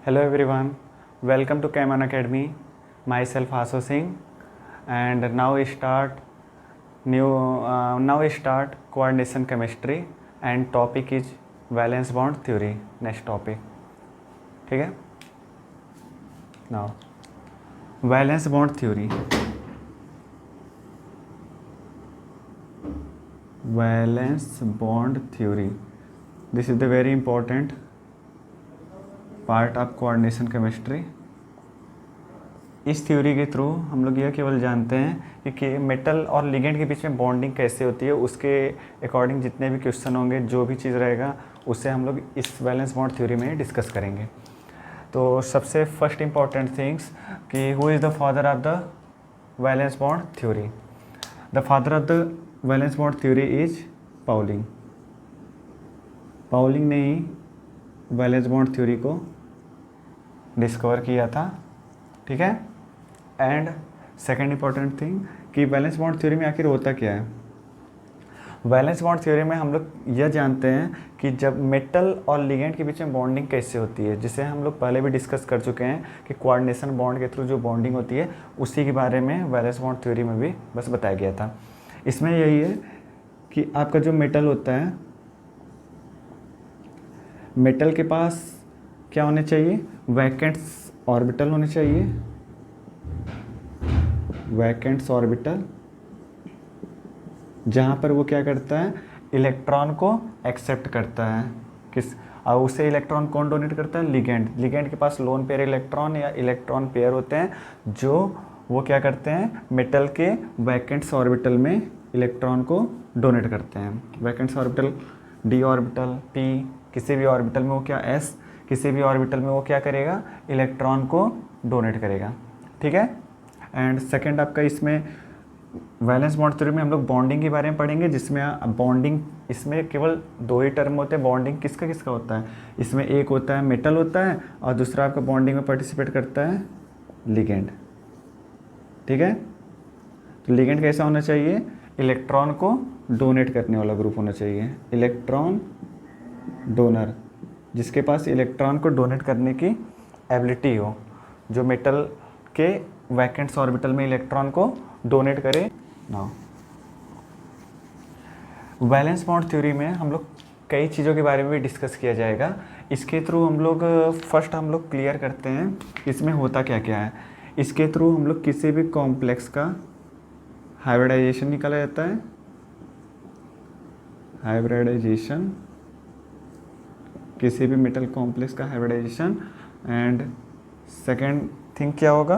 Hello everyone, welcome to Cayman Academy. Myself Aso Singh, and now we start coordination chemistry, and topic is valence bond theory. Next topic, ठीक है? Now valence bond theory. Valence bond theory. This is the very important part of coordination chemistry. इस theory के through हम लोग यह केवल जानते हैं कि मेटल और लिगेंड के बीच में बॉन्डिंग कैसे होती है, उसके अकॉर्डिंग जितने भी क्वेश्चन होंगे, जो भी चीज़ रहेगा, उससे हम लोग इस वैलेंस बॉन्ड थ्योरी में डिस्कस करेंगे। तो सबसे फर्स्ट इम्पॉर्टेंट थिंग्स कि who is the father of the valence bond theory. The father of the valence bond theory is Pauling. Pauling ने ही वैलेंस बॉन्ड थ्योरी को डिस्कवर किया था, ठीक है। एंड सेकेंड इंपॉर्टेंट थिंग कि वैलेंस बॉन्ड थ्योरी में आखिर होता क्या है। वैलेंस बॉन्ड थ्योरी में हम लोग यह जानते हैं कि जब मेटल और लिगेंड के बीच में बॉन्डिंग कैसे होती है, जिसे हम लोग पहले भी डिस्कस कर चुके हैं कि कोऑर्डिनेशन बॉन्ड के थ्रू जो बॉन्डिंग होती है, उसी के बारे में वैलेंस बॉन्ड थ्योरी में भी बस बताया गया था। इसमें यही है कि आपका जो मेटल होता है, मेटल के पास क्या होने चाहिए, वैकेंट्स ऑर्बिटल होने चाहिए। वैकेंट्स ऑर्बिटल जहाँ पर वो क्या करता है, इलेक्ट्रॉन को एक्सेप्ट करता है। किस और उसे इलेक्ट्रॉन कौन डोनेट करता है, लिगेंड। लिगेंड के पास लोन पेयर इलेक्ट्रॉन या इलेक्ट्रॉन पेयर होते हैं, जो वो क्या करते हैं, मेटल के वैकेंट्स ऑर्बिटल में इलेक्ट्रॉन को डोनेट करते हैं। वैकेंट्स ऑर्बिटल डी ऑर्बिटल, पी, किसी भी ऑर्बिटल में वो क्या, एस, किसी भी ऑर्बिटल में वो क्या करेगा, इलेक्ट्रॉन को डोनेट करेगा, ठीक है। एंड सेकंड आपका इसमें वैलेंस बॉन्ड थ्योरी में हम लोग बॉन्डिंग के बारे में पढ़ेंगे, जिसमें बॉन्डिंग, इसमें केवल दो ही टर्म होते हैं। बॉन्डिंग किसका किसका होता है, इसमें एक होता है मेटल होता है, और दूसरा आपका बॉन्डिंग में पार्टिसिपेट करता है लिगेंड, ठीक है। तो लिगेंड कैसा होना चाहिए, इलेक्ट्रॉन को डोनेट करने वाला ग्रुप होना चाहिए, इलेक्ट्रॉन डोनर, जिसके पास इलेक्ट्रॉन को डोनेट करने की एबिलिटी हो, जो मेटल के वैकेंट्स ऑर्बिटल में इलेक्ट्रॉन को डोनेट करे। नाउ वैलेंस बॉन्ड थ्योरी में हम लोग कई चीज़ों के बारे में भी डिस्कस किया जाएगा। इसके थ्रू हम लोग फर्स्ट हम लोग क्लियर करते हैं इसमें होता क्या क्या है। इसके थ्रू हम लोग किसी भी कॉम्प्लेक्स का हाइब्रिडाइजेशन निकाला जाता है। हाइब्रिडाइजेशन, किसी भी मेटल कॉम्प्लेक्स का हाइब्रिडाइजेशन। एंड सेकेंड थिंग क्या होगा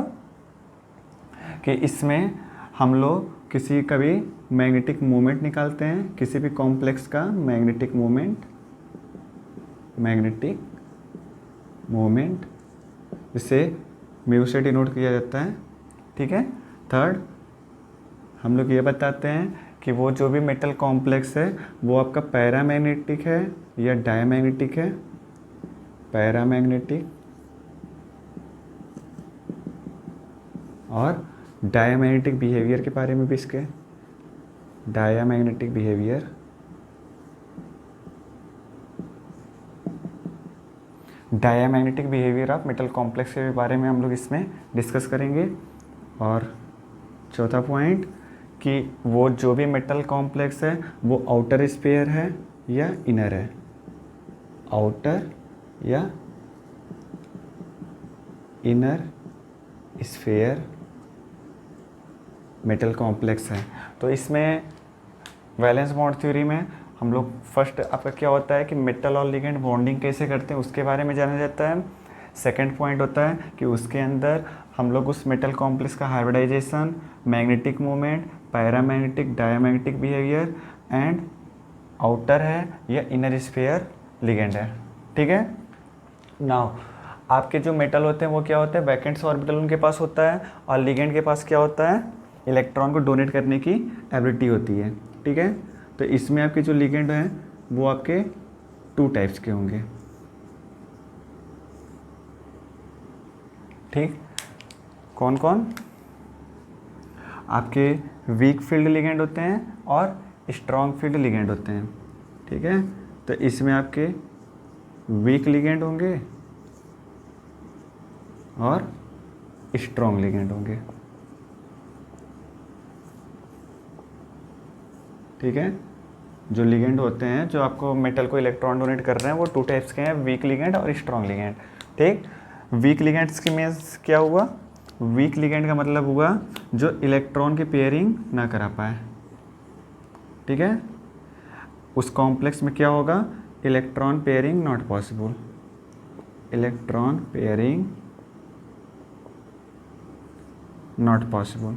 कि इसमें हम लोग किसी का भी मैग्नेटिक मोमेंट निकालते हैं, किसी भी कॉम्प्लेक्स का मैग्नेटिक मोमेंट जिसे म्यू से डिनोट किया जाता है, ठीक है। थर्ड हम लोग ये बताते हैं कि वो जो भी मेटल कॉम्प्लेक्स है वो आपका पैरामैग्नेटिक है या डायमैग्नेटिक है। पैरामैग्नेटिक और डायमैग्नेटिक बिहेवियर के बारे में भी इसके, diamagnetic behaviour, diamagnetic behaviour of metal complex के बारे में हम लोग इसमें डिस्कस करेंगे। और चौथा पॉइंट कि वो जो भी मेटल कॉम्प्लेक्स है वो आउटर स्फीयर है या इनर है, आउटर या इनर स्फीयर मेटल कॉम्प्लेक्स है। तो इसमें वैलेंस बॉन्ड थ्योरी में हम लोग फर्स्ट आपका क्या होता है कि मेटल और लिगेंड बॉन्डिंग कैसे करते हैं उसके बारे में जाना जाता है। सेकंड पॉइंट होता है कि उसके अंदर हम लोग उस मेटल कॉम्प्लेक्स का hybridization, magnetic moment, paramagnetic, diamagnetic behaviour and outer है या इनर स्फीयर लिगेंड है, ठीक है। नाउ आपके जो मेटल होते हैं वो क्या होते हैं, वैकेंट्स ऑर्बिटल उनके पास होता है, और लिगेंड के पास क्या होता है, इलेक्ट्रॉन को डोनेट करने की एबिलिटी होती है, ठीक है। तो इसमें आपके जो लिगेंड हैं वो आपके टू टाइप्स के होंगे, ठीक। कौन कौन, आपके वीक फील्ड लिगेंड होते हैं और स्ट्रॉन्ग फील्ड लिगेंड होते हैं, ठीक है। तो इसमें आपके वीक लिगेंड होंगे और स्ट्रॉन्ग लिगेंड होंगे। ठीक है, जो लिगेंड होते हैं जो आपको मेटल को इलेक्ट्रॉन डोनेट कर रहे हैं वो 2 टाइप्स के हैं, वीक लिगेंड और स्ट्रॉन्ग लिगेंड। ठीक, वीक लिगेंड्स की मीन्स क्या हुआ, वीक लिगेंड का मतलब हुआ जो इलेक्ट्रॉन की पेयरिंग ना करा पाए। ठीक है, उस कॉम्प्लेक्स में क्या होगा, electron pairing not possible, electron pairing not possible.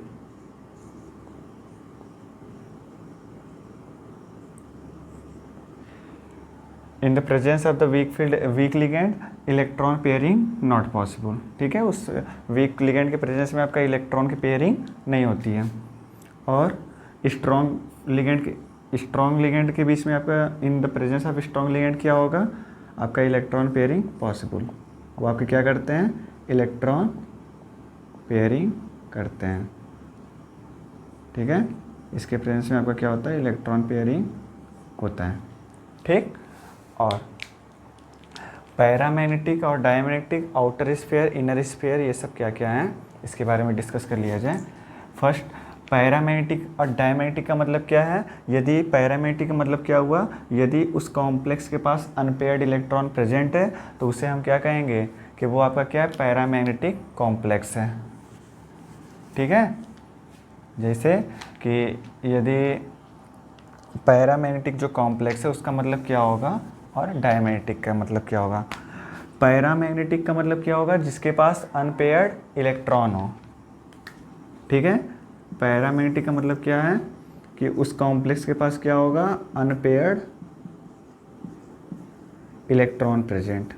In the presence of the week ligand electron pairing not possible. ठीक है, उस वीक लिगेंड के प्रेजेंस में आपका इलेक्ट्रॉन की पेयरिंग नहीं होती है। और स्ट्रॉन्ग लिगेंड के बीच में आपका in the presence of strong ligand क्या होगा, आपका इलेक्ट्रॉन पेयरिंग पॉसिबल। वो आपके क्या करते हैं, इलेक्ट्रॉन पेयरिंग करते हैं। ठीक है, इसके प्रेजेंस में आपका क्या होता है, इलेक्ट्रॉन पेयरिंग होता है। ठीक, और पैरामैग्नेटिक और diamagnetic, outer sphere, inner sphere, ये सब क्या क्या हैं इसके बारे में डिस्कस कर लिया जाए। फर्स्ट, पैरामैग्नेटिक और डायमैग्नेटिक का मतलब क्या है, यदि पैरामैग्नेटिक का मतलब क्या हुआ, यदि उस कॉम्प्लेक्स के पास अनपेयर्ड इलेक्ट्रॉन प्रेजेंट है तो उसे हम क्या कहेंगे कि वो आपका क्या है, पैरामैग्नेटिक कॉम्प्लेक्स है। ठीक है, जैसे कि यदि पैरामैग्नेटिक जो कॉम्प्लेक्स है उसका मतलब क्या होगा और डायमैग्नेटिक का मतलब क्या होगा। पैरामैग्नेटिक का मतलब क्या होगा, जिसके पास अनपेयर्ड इलेक्ट्रॉन हो। ठीक है, पैरामैग्नेटिक का मतलब क्या है कि उस कॉम्प्लेक्स के पास क्या होगा, unpaired electron present.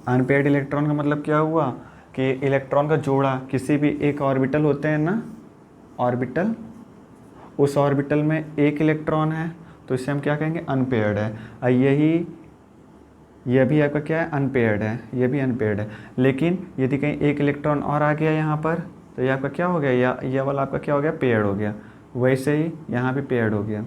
Unpaired electron का मतलब क्या हुआ कि इलेक्ट्रॉन का जोड़ा, किसी भी एक ऑर्बिटल होते हैं ना, ऑर्बिटल, उस ऑर्बिटल में एक इलेक्ट्रॉन है तो इसे हम क्या कहेंगे, अनपेयर्ड है। और यह भी आपका क्या है, अनपेयर्ड है, ये भी अनपेयर्ड है। लेकिन यदि कहीं एक इलेक्ट्रॉन और आ गया यहाँ पर तो ये आपका क्या हो गया, यह वाला आपका क्या हो गया, पेयर्ड हो गया। वैसे ही यहाँ भी पेयर्ड हो गया,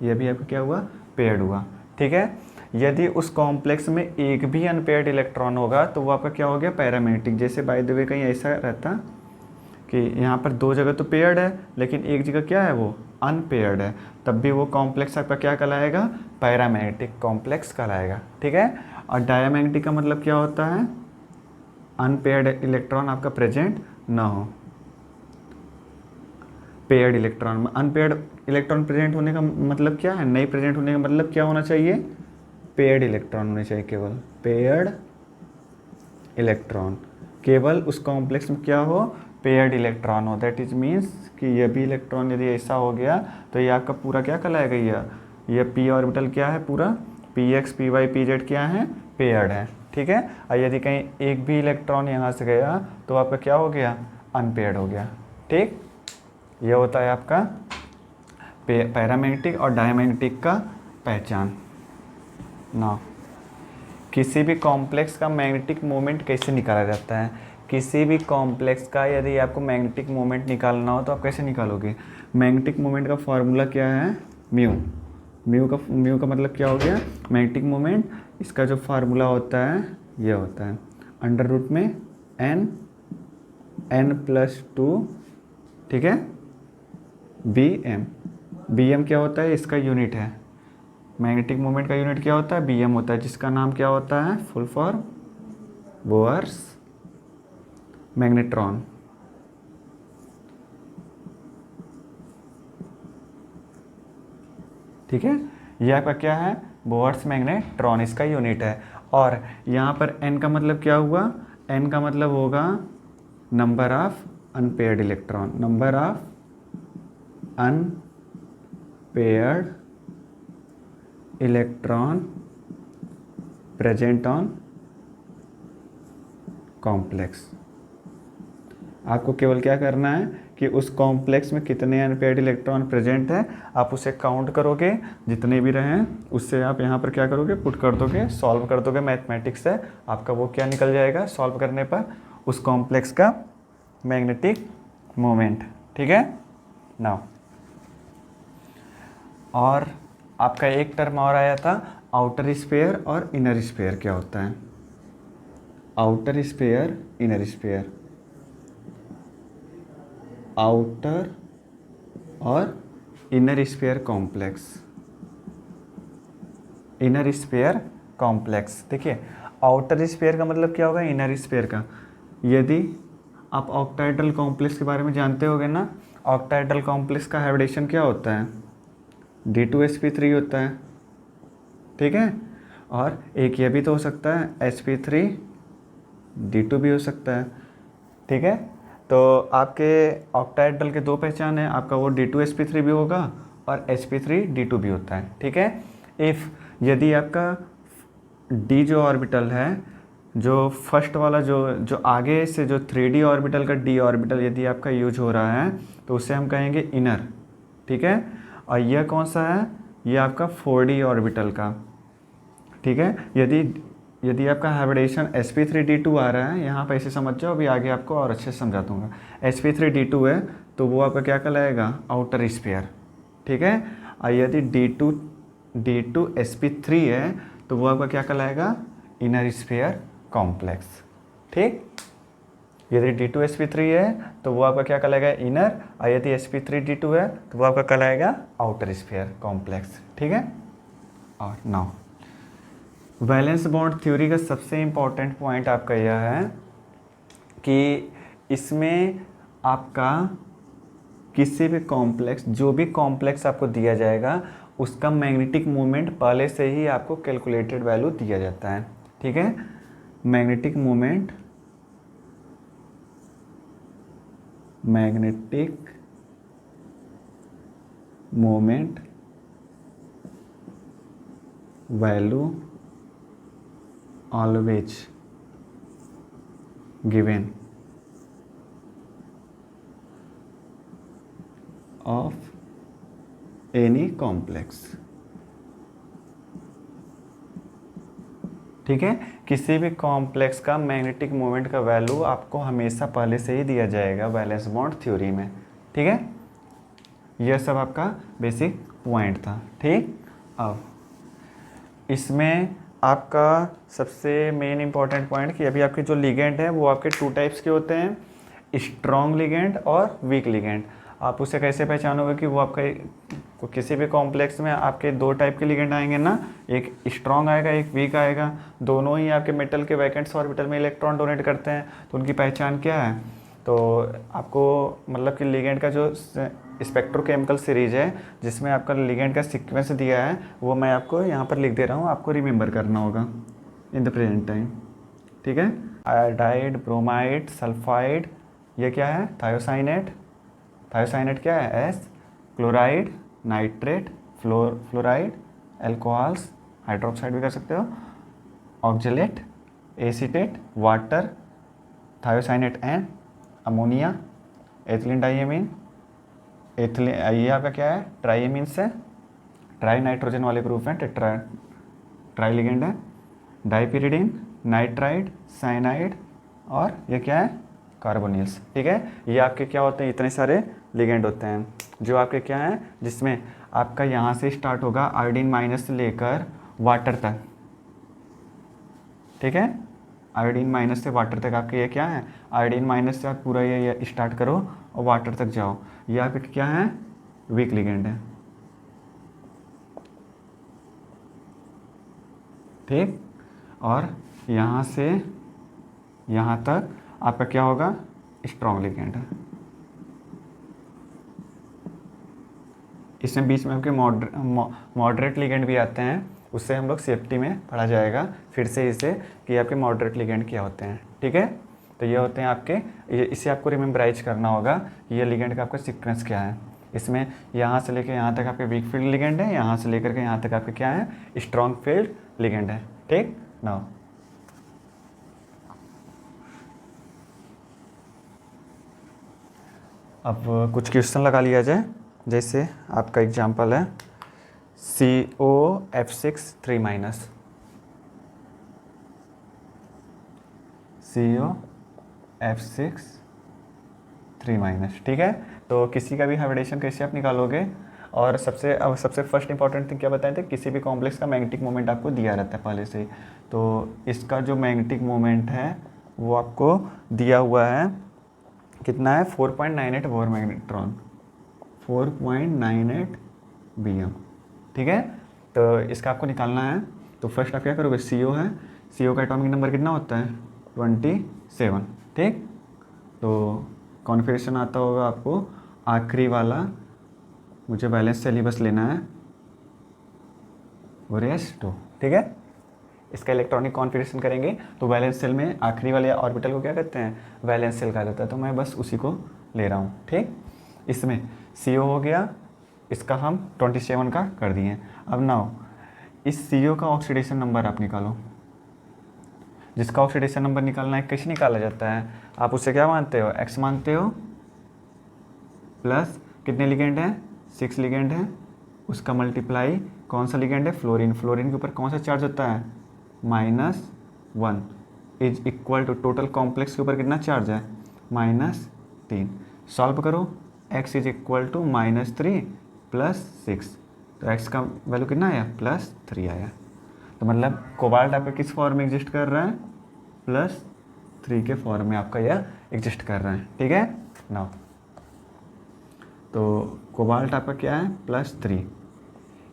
यह भी आपका क्या हुआ, पेयर्ड हुआ। ठीक है, यदि उस कॉम्प्लेक्स में एक भी अनपेयर्ड इलेक्ट्रॉन होगा तो वो आपका क्या हो गया, पैरामैग्नेटिक। जैसे बाय द वे कहीं ऐसा रहता कि यहाँ पर 2 जगह तो पेयर्ड है लेकिन एक जगह क्या है, वो अनपेयर्ड है, तब भी वो कॉम्प्लेक्स आपका क्या कहलाएगा, पैरामैग्नेटिक कॉम्प्लेक्स कहलाएगा। ठीक है, और डायमैग्नेटिक का मतलब क्या होता है, अनपेयर्ड इलेक्ट्रॉन आपका प्रेजेंट ना हो, paired electron. Unpaired electron present होने का मतलब क्या है, नहीं प्रेजेंट होने का मतलब क्या होना चाहिए, पेयर्ड इलेक्ट्रॉन होने चाहिए, केवल पेयर्ड इलेक्ट्रॉन, केवल उस कॉम्प्लेक्स में क्या हो, पेयर्ड इलेक्ट्रॉन हो। दैट इज मीन्स कि ये भी इलेक्ट्रॉन यदि ऐसा हो गया तो ये आपका पूरा क्या कहलाएगा, ये पी ऑर्बिटल क्या है, पूरा p x p y p z क्या है, पेयर्ड है। ठीक है, और यदि कहीं एक भी इलेक्ट्रॉन यहाँ से गया तो आपका क्या हो गया, अनपेयर्ड हो गया। ठीक, ये होता है आपका पैरामैग्नेटिक और डायमैग्नेटिक का पहचान। ना, किसी भी कॉम्प्लेक्स का मैग्नेटिक मोमेंट कैसे निकाला जाता है, किसी भी कॉम्प्लेक्स का यदि आपको मैग्नेटिक मोमेंट निकालना हो तो आप कैसे निकालोगे, मैग्नेटिक मोमेंट का फॉर्मूला क्या है, म्यू। म्यू का मतलब क्या हो गया, मैग्नेटिक मोमेंट। इसका जो फार्मूला होता है ये होता है अंडर रूट में n+2, ठीक है, bm। bm क्या होता है, इसका यूनिट है, मैग्नेटिक मोमेंट का यूनिट क्या होता है, bm होता है, जिसका नाम क्या होता है, फुल फॉर्म बोअर्स मैग्नेट्रॉन। ठीक है, ये आपका क्या है, बोअर्स मैग्नेट्रॉन, इसका यूनिट है। और यहाँ पर n का मतलब क्या हुआ, n का मतलब होगा number of unpaired electron, number of unpaired electron present on complex. आपको केवल क्या करना है कि उस कॉम्प्लेक्स में कितने अनपेयर्ड इलेक्ट्रॉन प्रेजेंट है आप उसे काउंट करोगे, जितने भी रहें उससे आप यहाँ पर क्या करोगे, पुट कर दोगे, सॉल्व कर दोगे मैथमेटिक्स से, आपका वो क्या निकल जाएगा, सॉल्व करने पर उस कॉम्प्लेक्स का मैग्नेटिक मोमेंट। ठीक है, नाउ और आपका एक टर्म और आया था आउटर स्फीयर और इनर स्फीयर क्या होता है, outer sphere inner sphere, outer और inner sphere complex, inner sphere complex. देखिए आउटर स्फीयर का मतलब क्या होगा, इनर स्फीयर का। यदि आप ऑक्टाहेड्रल कॉम्प्लेक्स के बारे में जानते होगे ना, ऑक्टाहेड्रल कॉम्प्लेक्स का हाइब्रिडेशन क्या होता है, D2sp3 होता है, ठीक है। और एक ये भी तो हो सकता है sp3D2 भी हो सकता है, ठीक है। तो आपके ऑक्टाहेड्रल के दो पहचान है, आपका वो D2sp3 भी होगा और sp3D2 भी होता है, ठीक है। इफ़ यदि आपका D जो ऑर्बिटल है, जो फर्स्ट वाला जो आगे से जो 3D ऑर्बिटल का D ऑर्बिटल यदि आपका यूज हो रहा है तो उसे हम कहेंगे इनर, ठीक है। और यह कौन सा है, यह आपका 4D ऑर्बिटल का, ठीक है। यदि आपका हाइब्रिडेशन sp3D2 आ रहा है, यहाँ पर ऐसे समझ जाओ, अभी आगे आपको और अच्छे से समझा दूँगा। sp3D2 है तो वो आपका क्या कहलाएगा, आउटर स्फीयर, ठीक है। और यदि D2sp3 है तो वो आपका क्या कहलाएगा, इनर स्फीयर कॉम्प्लेक्स, ठीक। यदि D2sp3 है तो वो आपका क्या कहलाएगा, इनर, और यदि sp3D2 है तो वो आपका कहलाएगा आउटर स्फीयर कॉम्प्लेक्स, ठीक है। और नाउ वैलेंस बॉन्ड थ्योरी का सबसे इम्पॉर्टेंट पॉइंट आपका यह है कि इसमें आपका किसी भी कॉम्प्लेक्स, जो भी कॉम्प्लेक्स आपको दिया जाएगा उसका मैग्नेटिक मोमेंट पहले से ही आपको कैलकुलेटेड वैल्यू दिया जाता है, ठीक है। Magnetic moment value always given of any complex, ठीक है। किसी भी कॉम्प्लेक्स का मैग्नेटिक मोमेंट का वैल्यू आपको हमेशा पहले से ही दिया जाएगा वैलेंस बॉन्ड थ्योरी में, ठीक है। यह सब आपका बेसिक पॉइंट था, ठीक। अब इसमें आपका सबसे मेन इंपॉर्टेंट पॉइंट कि अभी आपके जो लिगेंड है वो आपके टू टाइप्स के होते हैं, स्ट्रॉन्ग लिगेंड और वीक लिगेंड। आप उसे कैसे पहचानोगे कि वो आपका किसी भी कॉम्प्लेक्स में आपके दो टाइप के लिगेंड आएंगे ना, एक स्ट्रॉन्ग आएगा एक वीक आएगा, दोनों ही आपके मेटल के वैकेंट्स ऑर्बिटल में इलेक्ट्रॉन डोनेट करते हैं, तो उनकी पहचान क्या है। तो आपको मतलब कि लिगेंड का जो स्पेक्ट्रोकेमिकल सीरीज है जिसमें आपका लिगेंड का सीक्वेंस दिया है वो मैं आपको यहाँ पर लिख दे रहा हूँ, आपको रिमेंबर करना होगा इन द प्रेजेंट टाइम, ठीक है। आयोडाइड, ब्रोमाइड, सल्फाइड, ये क्या है, थायोसाइनेट, थायोसाइनेट क्या है, S, chloride, nitrate, fluoride, alcohols, hydroxide भी कर सकते हो, oxalate, acetate, water, thiocyanate N, ammonia, ethylene diamine, ethylene, ये आपका क्या है, ट्राइएमीन से ट्राई नाइट्रोजन वाले ग्रुप हैं, ट्राई लिगेंड है, डाइपिरिडीन, नाइट्राइड, साइनाइड, और ये क्या है, कार्बोनिल्स, ठीक है। ये आपके क्या होते हैं, इतने सारे लिगेंड होते हैं जो आपके क्या हैं, जिसमें आपका यहाँ से स्टार्ट होगा आयोडीन माइनस से लेकर वाटर तक, ठीक है। आयोडीन माइनस से वाटर तक आपके ये क्या है, आयोडीन माइनस से आप पूरा ये स्टार्ट करो और वाटर तक जाओ, ये आपके क्या है, वीक लिगेंड है, ठीक। और यहाँ से यहाँ तक आपका क्या होगा, स्ट्रॉन्ग लिगेंड है। इसमें बीच में आपके मॉडरेट लिगेंड भी आते हैं, उससे हम लोग सेफ्टी में पढ़ा जाएगा फिर से इसे कि आपके मॉडरेट लिगेंड क्या होते हैं, ठीक है। तो ये होते हैं आपके, ये इसे आपको रिमेम्बराइज करना होगा कि ये लिगेंड का आपका सीक्वेंस क्या है। इसमें यहाँ से लेकर यहाँ तक आपके वीक फील्ड लिगेंड है, यहाँ से लेकर के यहाँ तक आपके क्या है, स्ट्रॉन्ग फील्ड लिगेंड है, ठीक ना। अब कुछ क्वेश्चन लगा लिया जाए, जैसे आपका एग्जांपल है COF6 3 माइनस, COF6 3 माइनस, ठीक है। तो किसी का भी हाइब्रिडेशन कैसे आप निकालोगे, और सबसे फर्स्ट इंपॉर्टेंट थिंग क्या बताए थे, किसी भी कॉम्प्लेक्स का मैग्नेटिक मोमेंट आपको दिया रहता है पहले से। तो इसका जो मैग्नेटिक मोमेंट है वो आपको दिया हुआ है, कितना है 4.98 बोर मैग्नेट्रॉन, 4.98 BM। ठीक है, तो इसका आपको निकालना है। तो फर्स्ट आप क्या करोगे, CO है, CO का एटॉमिक नंबर कितना होता है 27। ठीक, तो कॉन्फिगरेशन आता होगा आपको आखिरी वाला, मुझे बैलेंस सेल ही बस लेना है, ORS-2। ठीक है, इसका इलेक्ट्रॉनिक कॉन्फिगरेशन करेंगे तो वैलेंस सेल में आखिरी वाले ऑर्बिटल को क्या कहते हैं, वैलेंस सेल कहा जाता है। तो मैं बस उसी को ले रहा हूँ। ठीक, इसमें CO हो गया, इसका हम 27 का कर दिए। अब नाउ इस CO का ऑक्सीडेशन नंबर आप निकालो। जिसका ऑक्सीडेशन नंबर निकालना है कैसे निकाला जाता है, आप उससे क्या मानते हो, X मानते हो, प्लस कितने लिगेंड हैं, 6 लिगेंड हैं, उसका मल्टीप्लाई कौन सा लिगेंड है, फ्लोरीन। फ्लोरीन के ऊपर कौन सा चार्ज होता है, -1 is equal to total complex के ऊपर कितना चार्ज है, -3। सॉल्व करो, x इज इक्वल टू -3 + 6, तो x का वैल्यू कितना आया, +3 आया। तो मतलब कोबाल्ट आपका किस फॉर्म में एग्जिस्ट कर रहा है, +3 के फॉर्म में आपका यह एग्जिस्ट कर रहा है। ठीक है नाउ, तो कोबाल्ट आपका क्या है, +3।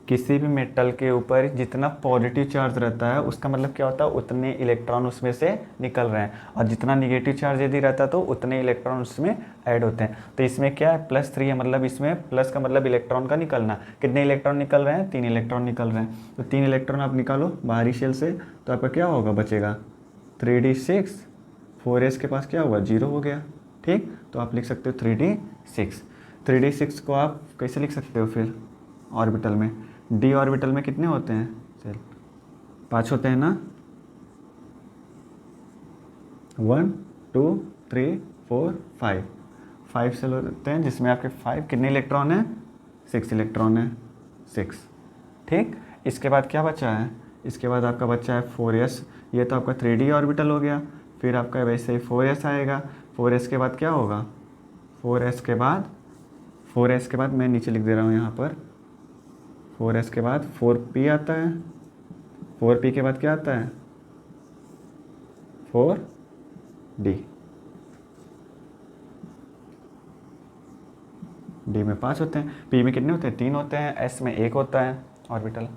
किसी भी मेटल के ऊपर जितना पॉजिटिव चार्ज रहता है उसका मतलब क्या होता है, उतने इलेक्ट्रॉन उसमें से निकल रहे हैं, और जितना निगेटिव चार्ज यदि रहता है तो उतने इलेक्ट्रॉन उसमें ऐड होते हैं। तो इसमें क्या है, +3 है, मतलब इसमें प्लस का मतलब इलेक्ट्रॉन का निकलना। कितने इलेक्ट्रॉन निकल रहे हैं, 3 इलेक्ट्रॉन निकल रहे हैं। तो 3 इलेक्ट्रॉन आप निकालो बाहरी शेल से, तो आपका क्या होगा, बचेगा 3d6, 4s के पास क्या होगा, 0 हो गया। ठीक, तो आप लिख सकते हो 3d6। 3d6 को आप कैसे लिख सकते हो फिर ऑर्बिटल में, d ऑर्बिटल में कितने होते हैं, चल 5 होते हैं ना, 1 2 3 4 5 सेल होते हैं, जिसमें आपके 5 कितने इलेक्ट्रॉन हैं, 6 इलेक्ट्रॉन है, 6। ठीक, इसके बाद क्या बचा है, इसके बाद आपका बचा है 4s। ये तो आपका 3d ऑर्बिटल हो गया। फिर आपका वैसे ही 4s आएगा। 4s के बाद क्या होगा, 4s के बाद मैं नीचे लिख दे रहा हूँ यहाँ पर, 4s के बाद 4p आता है, 4p के बाद क्या आता है, 4d, d में 5 होते हैं, p में कितने होते हैं, 3 होते हैं, s में 1 होता है ऑर्बिटल।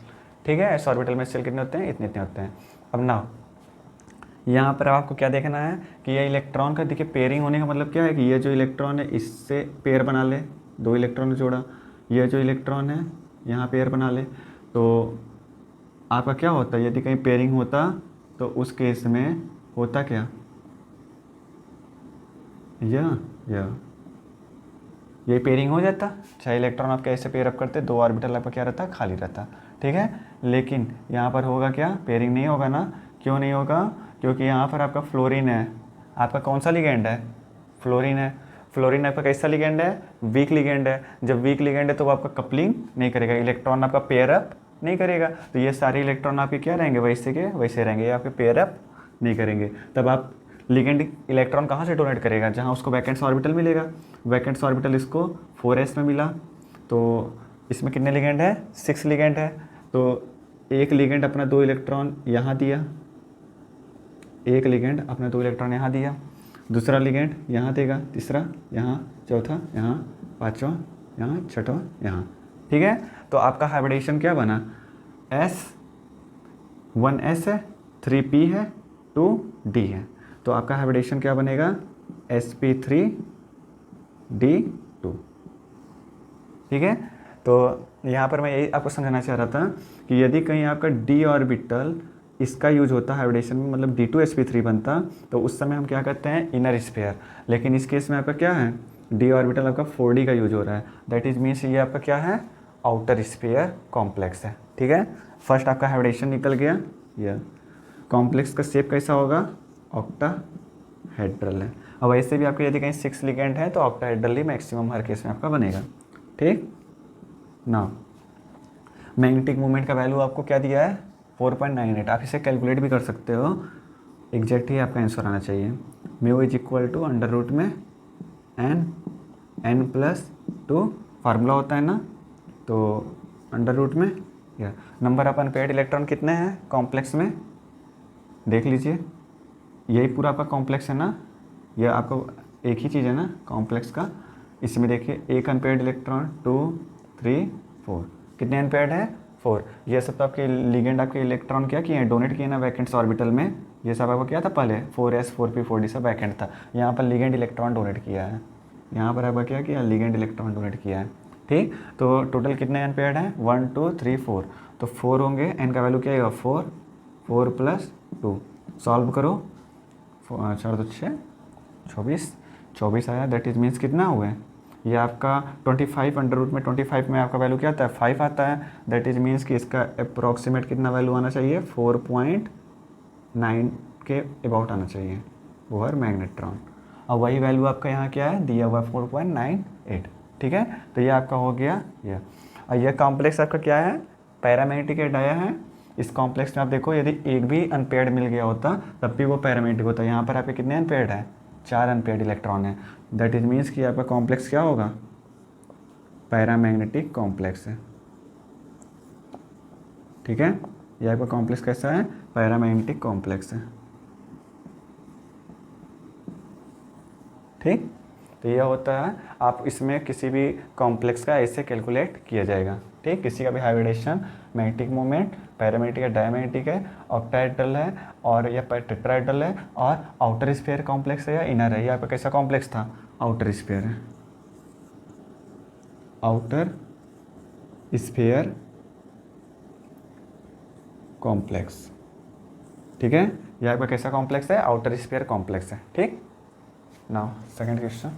ठीक है, s ऑर्बिटल में सेल कितने होते हैं, इतने इतने होते हैं। अब ना यहाँ पर आपको क्या देखना है कि ये इलेक्ट्रॉन का, देखिए पेयरिंग होने का मतलब क्या है कि ये जो इलेक्ट्रॉन है इससे पेयर बना ले, 2 इलेक्ट्रॉन जोड़ा, ये जो इलेक्ट्रॉन है यहाँ पेयर बना ले। तो आपका क्या होता है, यदि कहीं पेयरिंग होता तो उस केस में होता क्या, ये पेयरिंग हो जाता, 6 इलेक्ट्रॉन आप कैसे पेयर अप करते, 2 ऑर्बिटल आपका क्या रहता, खाली रहता। ठीक है, लेकिन यहाँ पर होगा क्या, पेयरिंग नहीं होगा ना। क्यों नहीं होगा, क्योंकि यहाँ पर आपका फ्लोरीन है। आपका कौन सा लिगेंड है, फ्लोरीन है। फ्लोरीन आपका कैसा लिगेंड है, वीक लिगेंड है। जब वीक लिगेंड है तो वो आपका कपलिंग नहीं करेगा, इलेक्ट्रॉन आपका पेयर अप नहीं करेगा। तो ये सारे इलेक्ट्रॉन आपके क्या रहेंगे, वैसे के वैसे रहेंगे, ये आपके पेयर अप नहीं करेंगे। तब आप लिगेंड इलेक्ट्रॉन कहाँ से डोनेट करेगा, जहाँ उसको वैकेंट्स ऑर्बिटल मिलेगा। वैकेंट्स ऑर्बिटल इसको 4s में मिला, तो इसमें कितने लिगेंड है, 6 लिगेंड है। तो एक लिगेंड अपना 2 इलेक्ट्रॉन यहाँ दिया, एक लिगेंड अपना 2 इलेक्ट्रॉन यहाँ दिया, दूसरा लिगेंड यहाँ देगा, तीसरा यहाँ, चौथा यहाँ, पाँचवा यहाँ, छठवां यहाँ। ठीक है, तो आपका हाइब्रिडेशन क्या बना, S 1s है, 3p है, 2d है। तो आपका हाइब्रिडेशन क्या बनेगा, sp3d2। ठीक है, तो यहाँ पर मैं यही आपको समझाना चाह रहा था कि यदि कहीं आपका d ऑर्बिटल इसका यूज होता है हाइब्रिडेशन में, मतलब d2sp3 बनता, तो उस समय हम क्या करते हैं, इनर स्पेयर। लेकिन इस केस में आपका क्या है, d ऑर्बिटल आपका 4d का यूज हो रहा है, दैट इज मीन्स ये आपका क्या है, आउटर स्पेयर कॉम्प्लेक्स है। ठीक है, फर्स्ट आपका हाइब्रिडेशन निकल गया। यह कॉम्प्लेक्स का शेप कैसा होगा, ऑक्टाहेड्रल है। अब ऐसे भी आपके यदि कहीं 6 लिगेंड है तो ऑक्टाहेड्रल ही मैक्सिमम हर केस में आपका बनेगा। ठीक ना, मैग्नेटिक मोमेंट का वैल्यू आपको क्या दिया है, 4.98। आप इसे कैलकुलेट भी कर सकते हो, एग्जैक्ट ही आपका आंसर आना चाहिए। Mu is equal to under root में n+2 फार्मूला होता है ना, तो अंडर रूट में या नंबर ऑफ अनपेयर्ड इलेक्ट्रॉन कितने हैं कॉम्प्लेक्स में, देख लीजिए, यही पूरा आपका कॉम्प्लेक्स है ना, ये आपको एक ही चीज़ है ना कॉम्प्लेक्स का। इसमें देखिए एक अनपेयर्ड इलेक्ट्रॉन, 2 3 4, कितने अनपेयर्ड है 4। ये सब तो आपके लिगेंड आपके इलेक्ट्रॉन क्या किए हैं, डोनेट किए ना वैकेंट्स ऑर्बिटल में, ये सब आपको क्या था पहले 4s 4p 4d सब वैकेंट था, यहाँ पर लिगेंड इलेक्ट्रॉन डोनेट किया है, यहाँ पर आपका क्या किया लिगेंड इलेक्ट्रॉन डोनेट किया है। ठीक, तो टोटल कितने अनपेयर्ड हैं 1 2 3 4, तो 4 होंगे, एन का वैल्यू क्या आएगा 4, 4 + 2, सॉल्व करो, 4 2 6 24, 24 आया, दैट इज मीन्स कितना हुआ है ये आपका 25 अंडर रूट में 25 में आपका वैल्यू क्या आता है 5 आता है, दैट इज मीन्स कि इसका अप्रॉक्सीमेट कितना वैल्यू आना चाहिए 4.9 के अबाउट आना चाहिए बोहर मैग्नेट्रॉन, और वही वैल्यू आपका यहाँ क्या है दिया हुआ 4.98। ठीक है, तो ये आपका हो गया ये, और ये कॉम्प्लेक्स आपका क्या है पैरामैग्नेटिक डाया है। इस कॉम्प्लेक्स में आप देखो यदि एक भी अनपेयर्ड मिल गया होता तब भी वो पैरामैग्नेटिक होता, यहाँ पर आपके कितने अनपेयर्ड है 4 अनपेयर्ड इलेक्ट्रॉन है, दैट इज मीन्स कि आपका कॉम्प्लेक्स क्या होगा पैरामैग्नेटिक कॉम्प्लेक्स है। ठीक है, ये आपका कॉम्प्लेक्स कैसा है पैरामैग्नेटिक कॉम्प्लेक्स है। ठीक, तो यह होता है, आप इसमें किसी भी कॉम्प्लेक्स का ऐसे कैलकुलेट किया जाएगा। ठीक, किसी का भी हाइब्रिडेशन मैग्नेटिक मोमेंट पैरामैग्नेटिक है डायमैग्नेटिक है ऑक्टाहेड्रल है और या टेट्राहेड्रल है और आउटर स्फीयर कॉम्प्लेक्स है या इनर है, ये आपका कैसा कॉम्प्लेक्स था आउटर स्फीयर है, आउटर स्फीयर कॉम्प्लेक्स। ठीक है, यह आपका कैसा कॉम्प्लेक्स है आउटर स्फीयर कॉम्प्लेक्स है। ठीक, नाउ सेकंड क्वेश्चन,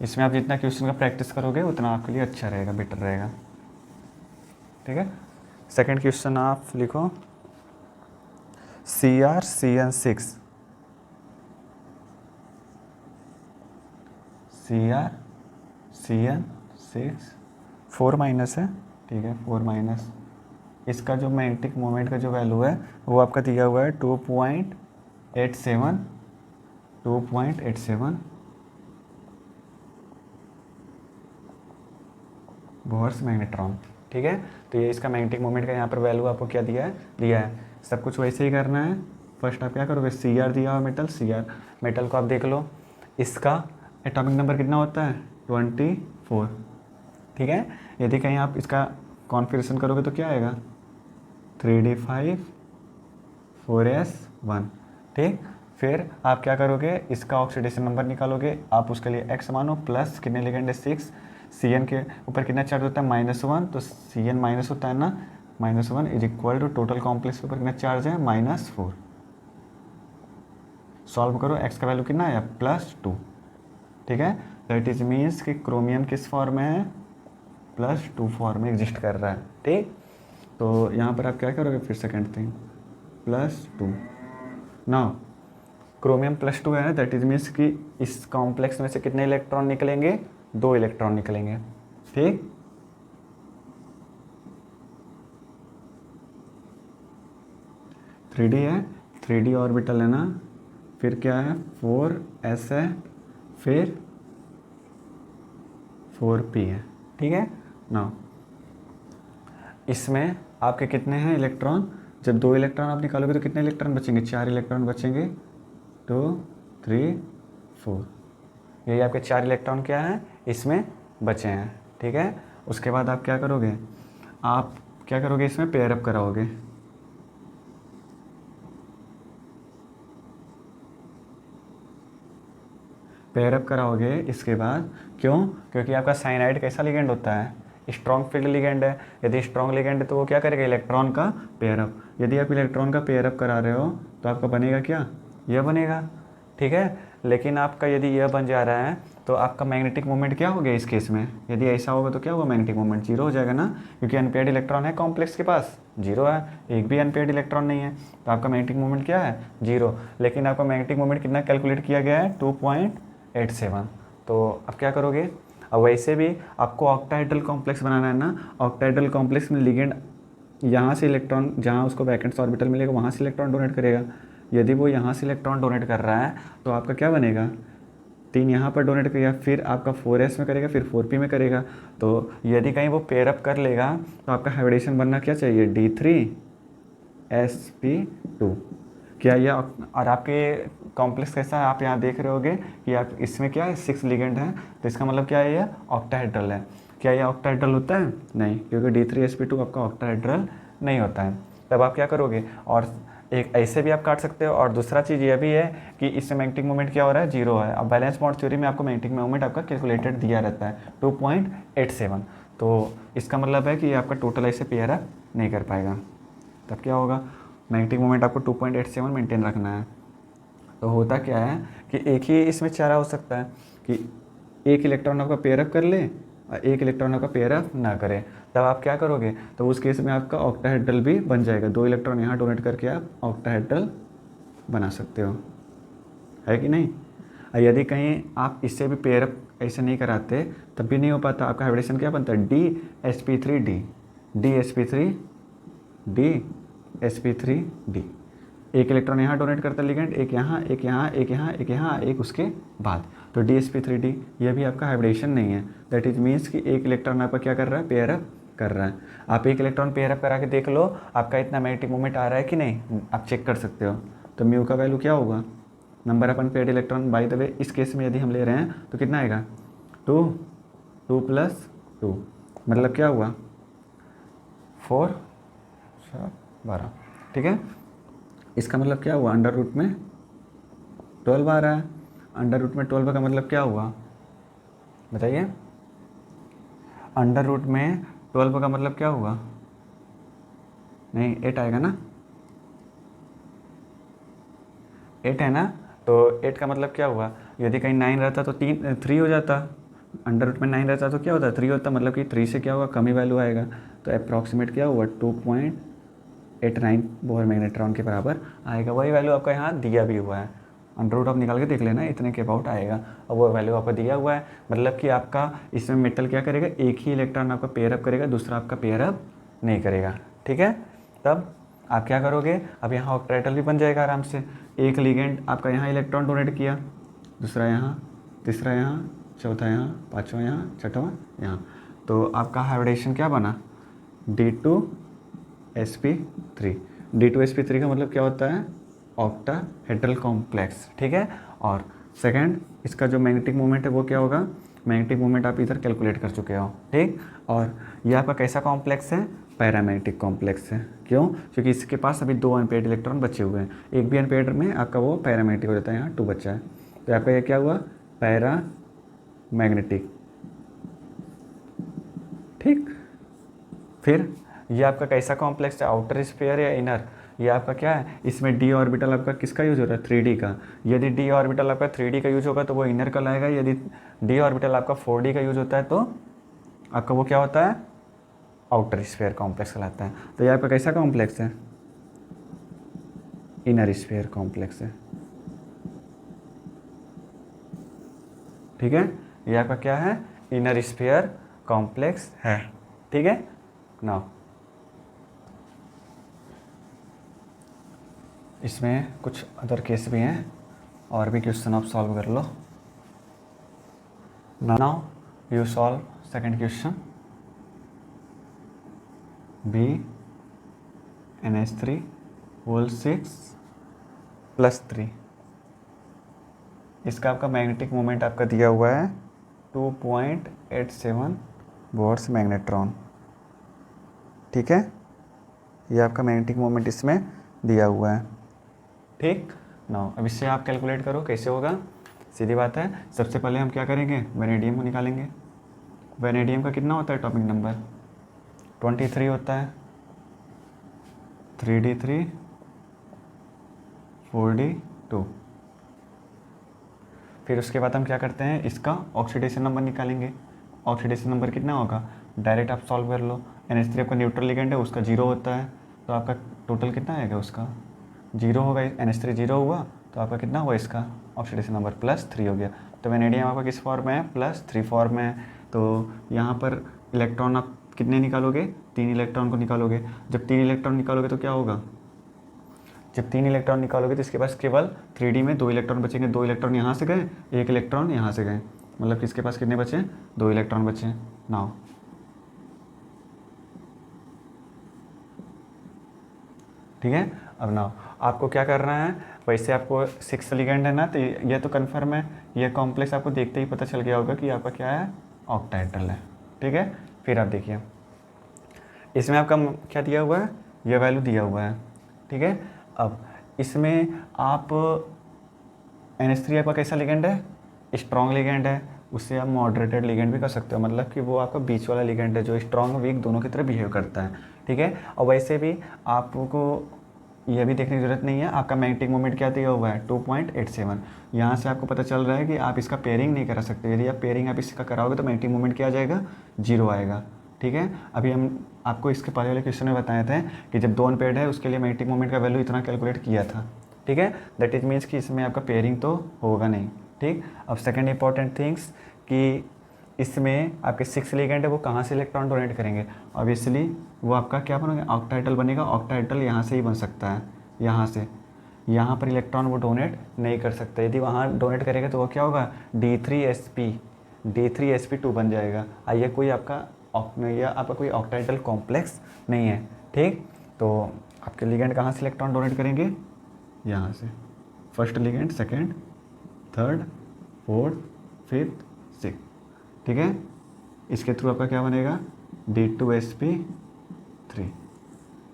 इसमें आप जितना क्वेश्चन का प्रैक्टिस करोगे उतना आपके लिए अच्छा रहेगा बेटर रहेगा। ठीक है, सेकंड क्वेश्चन आप लिखो CrCn6 CrCn6 4 माइनस है। ठीक है, 4 माइनस, इसका जो मैग्नेटिक मोमेंट का जो वैल्यू है वो आपका दिया हुआ है 2.87 बोहर्स मैग्नेट्रॉन। ठीक है, तो ये इसका मैग्नेटिक मोमेंट का यहाँ पर वैल्यू आपको क्या दिया है सब कुछ वैसे ही करना है। फर्स्ट आप क्या करोगे Cr दिया हुआ मेटल, Cr मेटल को आप देख लो, इसका एटॉमिक नंबर कितना होता है 24। ठीक है, यदि कहीं आप इसका कॉन्फिगरेशन करोगे तो क्या आएगा 3d5 4s1। ठीक, फिर आप क्या करोगे इसका ऑक्सीडेशन नंबर निकालोगे, आप उसके लिए x मानो प्लस कितने लिगेंड है 6, Cn के ऊपर कितना चार्ज होता है -1, तो Cn माइनस होता है ना, -1 is equal to total complex के ऊपर कितना चार्ज है -4। सॉल्व करो, x का वैल्यू कितना है +2। ठीक है, दैट इज मीन्स कि क्रोमियम किस फॉर्म में है +2 फॉर्म में एग्जिस्ट कर रहा है। ठीक, तो यहाँ पर आप क्या करोगे फिर सेकेंड थिंग +2, नाउ क्रोमियम +2 है, दैट इज मीन्स कि इस कॉम्प्लेक्स में से कितने इलेक्ट्रॉन निकलेंगे 2 इलेक्ट्रॉन निकलेंगे। ठीक, थ्री डी है, 3d ऑर्बिटल है ना, फिर क्या है 4s है, फिर 4p है। ठीक है, ना इसमें आपके कितने हैं इलेक्ट्रॉन, जब 2 इलेक्ट्रॉन आप निकालोगे तो कितने इलेक्ट्रॉन बचेंगे 4 इलेक्ट्रॉन बचेंगे, 2 3 4, यही आपके 4 इलेक्ट्रॉन क्या हैं इसमें बचे हैं। ठीक है, उसके बाद आप क्या करोगे इसमें पेयरअप कराओगे। पेयरअप कराओगे इसके बाद, क्यों, क्योंकि आपका साइनाइड कैसा लिगेंड होता है स्ट्रॉन्ग फील्ड लिगेंड है, यदि स्ट्रॉन्ग लिगेंड है तो वो क्या करेगा इलेक्ट्रॉन का पेयरअप, यदि आप इलेक्ट्रॉन का पेयरअप करा रहे हो तो आपका बनेगा क्या यह बनेगा। ठीक है, लेकिन आपका यदि यह बन जा रहा है तो आपका मैग्नेटिक मोमेंट क्या हो गया इस केस में, यदि ऐसा होगा तो क्या होगा मैग्नेटिक मोमेंट 0 हो जाएगा ना, क्योंकि अनपेयर्ड इलेक्ट्रॉन है कॉम्प्लेक्स के पास 0 है, एक भी अनपेयर्ड इलेक्ट्रॉन नहीं है, तो आपका मैग्नेटिक मोमेंट क्या है 0, लेकिन आपका मैग्नेटिक मोमेंट कितना कैलकुलेट किया गया है 2.87। तो अब क्या करोगे, अब वैसे भी आपको ऑक्टाहेड्रल कॉम्प्लेक्स बनाना है ना, ऑक्टाहेड्रल कॉम्प्लेक्स में लिगेंड यहाँ से इलेक्ट्रॉन जहाँ उसको वैकेंट्स ऑर्बिटल मिलेगा वहाँ से इलेक्ट्रॉन डोनेट करेगा, यदि वो यहाँ से इलेक्ट्रॉन डोनेट कर रहा है तो आपका क्या बनेगा 3 यहाँ पर डोनेट किया, फिर आपका 4s में करेगा, फिर 4p में करेगा। तो यदि कहीं वो पेयरअप कर लेगा तो आपका हाइब्रिडेशन बनना क्या चाहिए, D3sp2। क्या ये और आपके कॉम्प्लेक्स कैसा है, आप यहाँ देख रहे होगे कि आप इसमें क्या है 6 लिगेंड है, तो इसका मतलब क्या है, ये ऑक्टाहेड्रल है। क्या ये ऑक्टाहेड्रल होता है, नहीं, क्योंकि D3sp2 आपका ऑक्टाहेड्रल नहीं होता है। तब आप क्या करोगे, और एक ऐसे भी आप काट सकते हो, और दूसरा चीज़ ये भी है कि इससे मैग्नेटिक मोमेंट क्या हो रहा है, 0 है। अब बैलेंस बॉन्ड थ्योरी में आपको मैग्नेटिक मोमेंट आपका कैलकुलेटेड दिया रहता है 2.87, तो इसका मतलब है कि आपका टोटल ऐसे पेयर अप नहीं कर पाएगा। तब क्या होगा, मैग्नेटिक मोमेंट आपको 2.87 मेंटेन रखना है। तो होता क्या है कि एक ही इसमें चारा हो सकता है कि एक इलेक्ट्रॉन आपका पेयर अप कर ले और एक इलेक्ट्रॉन आपका पेयर अप ना करे। तब आप क्या करोगे, तो उस केस में आपका ऑक्टाहेड्रल भी बन जाएगा। 2 इलेक्ट्रॉन यहाँ डोनेट करके आप ऑक्टाहेड्रल बना सकते हो, है कि नहीं। और यदि कहीं आप इससे भी पेयर अप ऐसे नहीं कराते तब भी नहीं हो पाता, आपका हाइब्रिडेशन क्या बनता है, DsP3D, DsP3D। एक इलेक्ट्रॉन यहाँ डोनेट करता है लिगेंड, एक यहाँ, एक यहाँ, एक यहाँ, एक यहाँ, एक उसके बाद, तो DsP3D ये भी आपका हाइब्रिडेशन नहीं है। दैट इज मीन्स कि एक इलेक्ट्रॉन आपका क्या कर रहा है, पेयर अप कर रहा है। आप एक इलेक्ट्रॉन पेयर अप करा के देख लो आपका इतना मैग्नेटिक मोमेंट आ रहा है कि नहीं, आप चेक कर सकते हो। तो म्यू का वैल्यू क्या होगा, number upon paid electron. By the way इस केस में यदि हम ले रहे हैं तो कितना आएगा, 2 2 + 2 मतलब क्या हुआ, 4 4 12, ठीक है। इसका मतलब क्या हुआ, अंडर रूट में 12 आ रहा है। अंडर रूट में 12 का मतलब क्या हुआ, बताइए। अंडर रूट में 12 का मतलब क्या हुआ, नहीं 8 आएगा ना, 8 है ना। तो 8 का मतलब क्या हुआ, यदि कहीं 9 रहता तो 3 हो जाता। अंडर रूट में 9 रहता तो क्या होता, 3 होता, मतलब कि 3 से क्या होगा, कम ही वैल्यू आएगा। तो अप्रॉक्सीमेट क्या हुआ, 2.89 बोर मैग्नेट्रॉन के बराबर आएगा। वही वैल्यू आपका यहाँ दिया भी हुआ है, अंडर रूट आप निकाल के देख लेना, इतने के अबाउट आएगा। और वो वैल्यू आपका दिया हुआ है, मतलब कि आपका इसमें मेटल क्या करेगा, एक ही इलेक्ट्रॉन आपका पेयर अप करेगा, दूसरा आपका पेयर अप नहीं करेगा, ठीक है। तब आप क्या करोगे, अब यहाँ ऑक्टाहेड्रल भी बन जाएगा आराम से। एक लिगेंड आपका यहाँ इलेक्ट्रॉन डोनेट किया, दूसरा यहाँ, तीसरा यहाँ, चौथा यहाँ, पाँचवा यहाँ, छठवां यहाँ, तो आपका हाइब्रिडेशन क्या बना, D2sp3। D2sp3 का मतलब क्या होता है, ऑक्टाहेड्रल कॉम्प्लेक्स, ठीक है। और सेकंड इसका जो मैग्नेटिक मोमेंट है वो क्या होगा, मैग्नेटिक मोमेंट आप इधर कैलकुलेट कर चुके हो, ठीक। और ये आपका कैसा कॉम्प्लेक्स है, पैरामैग्नेटिक कॉम्प्लेक्स है। क्यों, क्योंकि इसके पास अभी 2 अनपेयर्ड इलेक्ट्रॉन बचे हुए हैं, एक भी अनपेयर्ड में आपका वो पैरामैग्नेटिक हो जाता है, यहाँ 2 बचा है, तो आपका ये क्या हुआ, पैरामैग्नेटिक, ठीक। फिर ये आपका कैसा कॉम्प्लेक्स है, आउटर स्फीयर या इनर, ये आपका क्या है, इसमें d ऑर्बिटल आपका किसका यूज हो रहा है, 3D का। यदि d ऑर्बिटल आपका 3D का यूज होगा तो वो इनर कहलाएगा, यदि d ऑर्बिटल आपका 4D का यूज होता है तो आपका वो क्या होता है, आउटर स्फीयर कॉम्प्लेक्स कहलाता है। तो ये आपका कैसा कॉम्प्लेक्स है, इनर स्फीयर कॉम्प्लेक्स है, ठीक है। ये आपका क्या है, इनर स्फीयर कॉम्प्लेक्स है, ठीक है। नाउ इसमें कुछ अदर केस भी हैं और भी क्वेश्चन आप सॉल्व कर लो। Now you solve second question, BnH3 whole 6 + 3। इसका आपका मैग्नेटिक मोमेंट आपका दिया हुआ है 2.87 वॉट्स मैग्नेट्रॉन, ठीक है। ये आपका मैग्नेटिक मोमेंट इसमें दिया हुआ है, ठीक। नाउ अब इससे आप कैलकुलेट करो कैसे होगा, सीधी बात है। सबसे पहले हम क्या करेंगे, वेनेडियम को निकालेंगे। वेनेडियम का कितना होता है एटॉमिक नंबर, 23 होता है, 3d3 4d2। फिर उसके बाद हम क्या करते हैं, इसका ऑक्सीडेशन नंबर निकालेंगे। ऑक्सीडेशन नंबर कितना होगा, डायरेक्ट आप सॉल्व कर लो। NH3 आपका न्यूट्रल लिगेंड है, उसका 0 होता है, तो आपका टोटल कितना आएगा, उसका 0 होगा। NH3 0 हुआ तो आपका कितना हुआ, इसका ऑक्सीडेशन नंबर +3 हो गया। तो वेनेडियम आपका किस फॉर्म में है, +3 फॉर्म में है। तो यहाँ पर इलेक्ट्रॉन आप कितने निकालोगे, 3 इलेक्ट्रॉन को निकालोगे। जब 3 इलेक्ट्रॉन निकालोगे तो क्या होगा, जब 3 इलेक्ट्रॉन निकालोगे तो इसके पास केवल 3D में 2 इलेक्ट्रॉन बचेंगे। 2 इलेक्ट्रॉन यहाँ से गए, 1 इलेक्ट्रॉन यहाँ से गए, मतलब कि इसके पास कितने बचे? 2 इलेक्ट्रॉन बचे। नाउ ठीक है। अब नाउ आपको क्या करना है, वैसे आपको 6 लिगेंड है ना, तो ये तो कन्फर्म है, ये कॉम्प्लेक्स आपको देखते ही पता चल गया होगा कि आपका क्या है, ऑक्टाहेड्रल है। ठीक है, फिर आप देखिए इसमें आपका क्या दिया हुआ है, ये वैल्यू दिया हुआ है। ठीक है, अब इसमें आप NH3 आपका कैसा लिगेंड है, स्ट्रॉन्ग लिगेंड है, उससे आप मॉडरेटेड लिगेंड भी कर सकते हो, मतलब कि वो आपका बीच वाला लिगेंड है जो स्ट्रॉन्ग वीक दोनों की तरह बिहेव करता है। ठीक है, और वैसे भी आपको ये भी देखने की ज़रूरत नहीं है आपका मैग्नेटिक मोमेंट क्या दिया हुआ है, 2.87। यहाँ से आपको पता चल रहा है कि आप इसका पेयरिंग नहीं करा सकते। यदि आप पेयरिंग आप इसका कराओगे तो मैग्नेटिक मोमेंट क्या आ जाएगा, 0 आएगा। ठीक है, अभी हम आपको इसके पहले वाले क्वेश्चन में बताए थे कि जब 2 अनपेयर्ड है उसके लिए मैग्नेटिक मोमेंट का वैल्यू इतना कैलकुलेट किया था। ठीक है, दैट इज मीन्स कि इसमें आपका पेयरिंग तो होगा नहीं। ठीक, अब सेकेंड इंपॉर्टेंट थिंग्स कि इसमें आपके 6 लिगेंड है वो कहाँ से इलेक्ट्रॉन डोनेट करेंगे, ऑब्वियसली वो आपका क्या बनेगा, ऑक्टाहेड्रल बनेगा। ऑक्टाहेड्रल यहाँ से ही बन सकता है, यहाँ से, यहाँ पर इलेक्ट्रॉन वो डोनेट नहीं कर सकता। यदि वहाँ डोनेट करेगा तो वो क्या होगा, D3sp2 बन जाएगा। ये कोई आपका या आपका कोई ऑक्टाहेड्रल कॉम्प्लेक्स नहीं है। ठीक, तो आपके लिगेंड कहाँ से इलेक्ट्रॉन डोनेट करेंगे, यहाँ से, first ligand, second, third, fourth, fifth, six. ठीक है, इसके थ्रू आपका क्या बनेगा, D2sp3।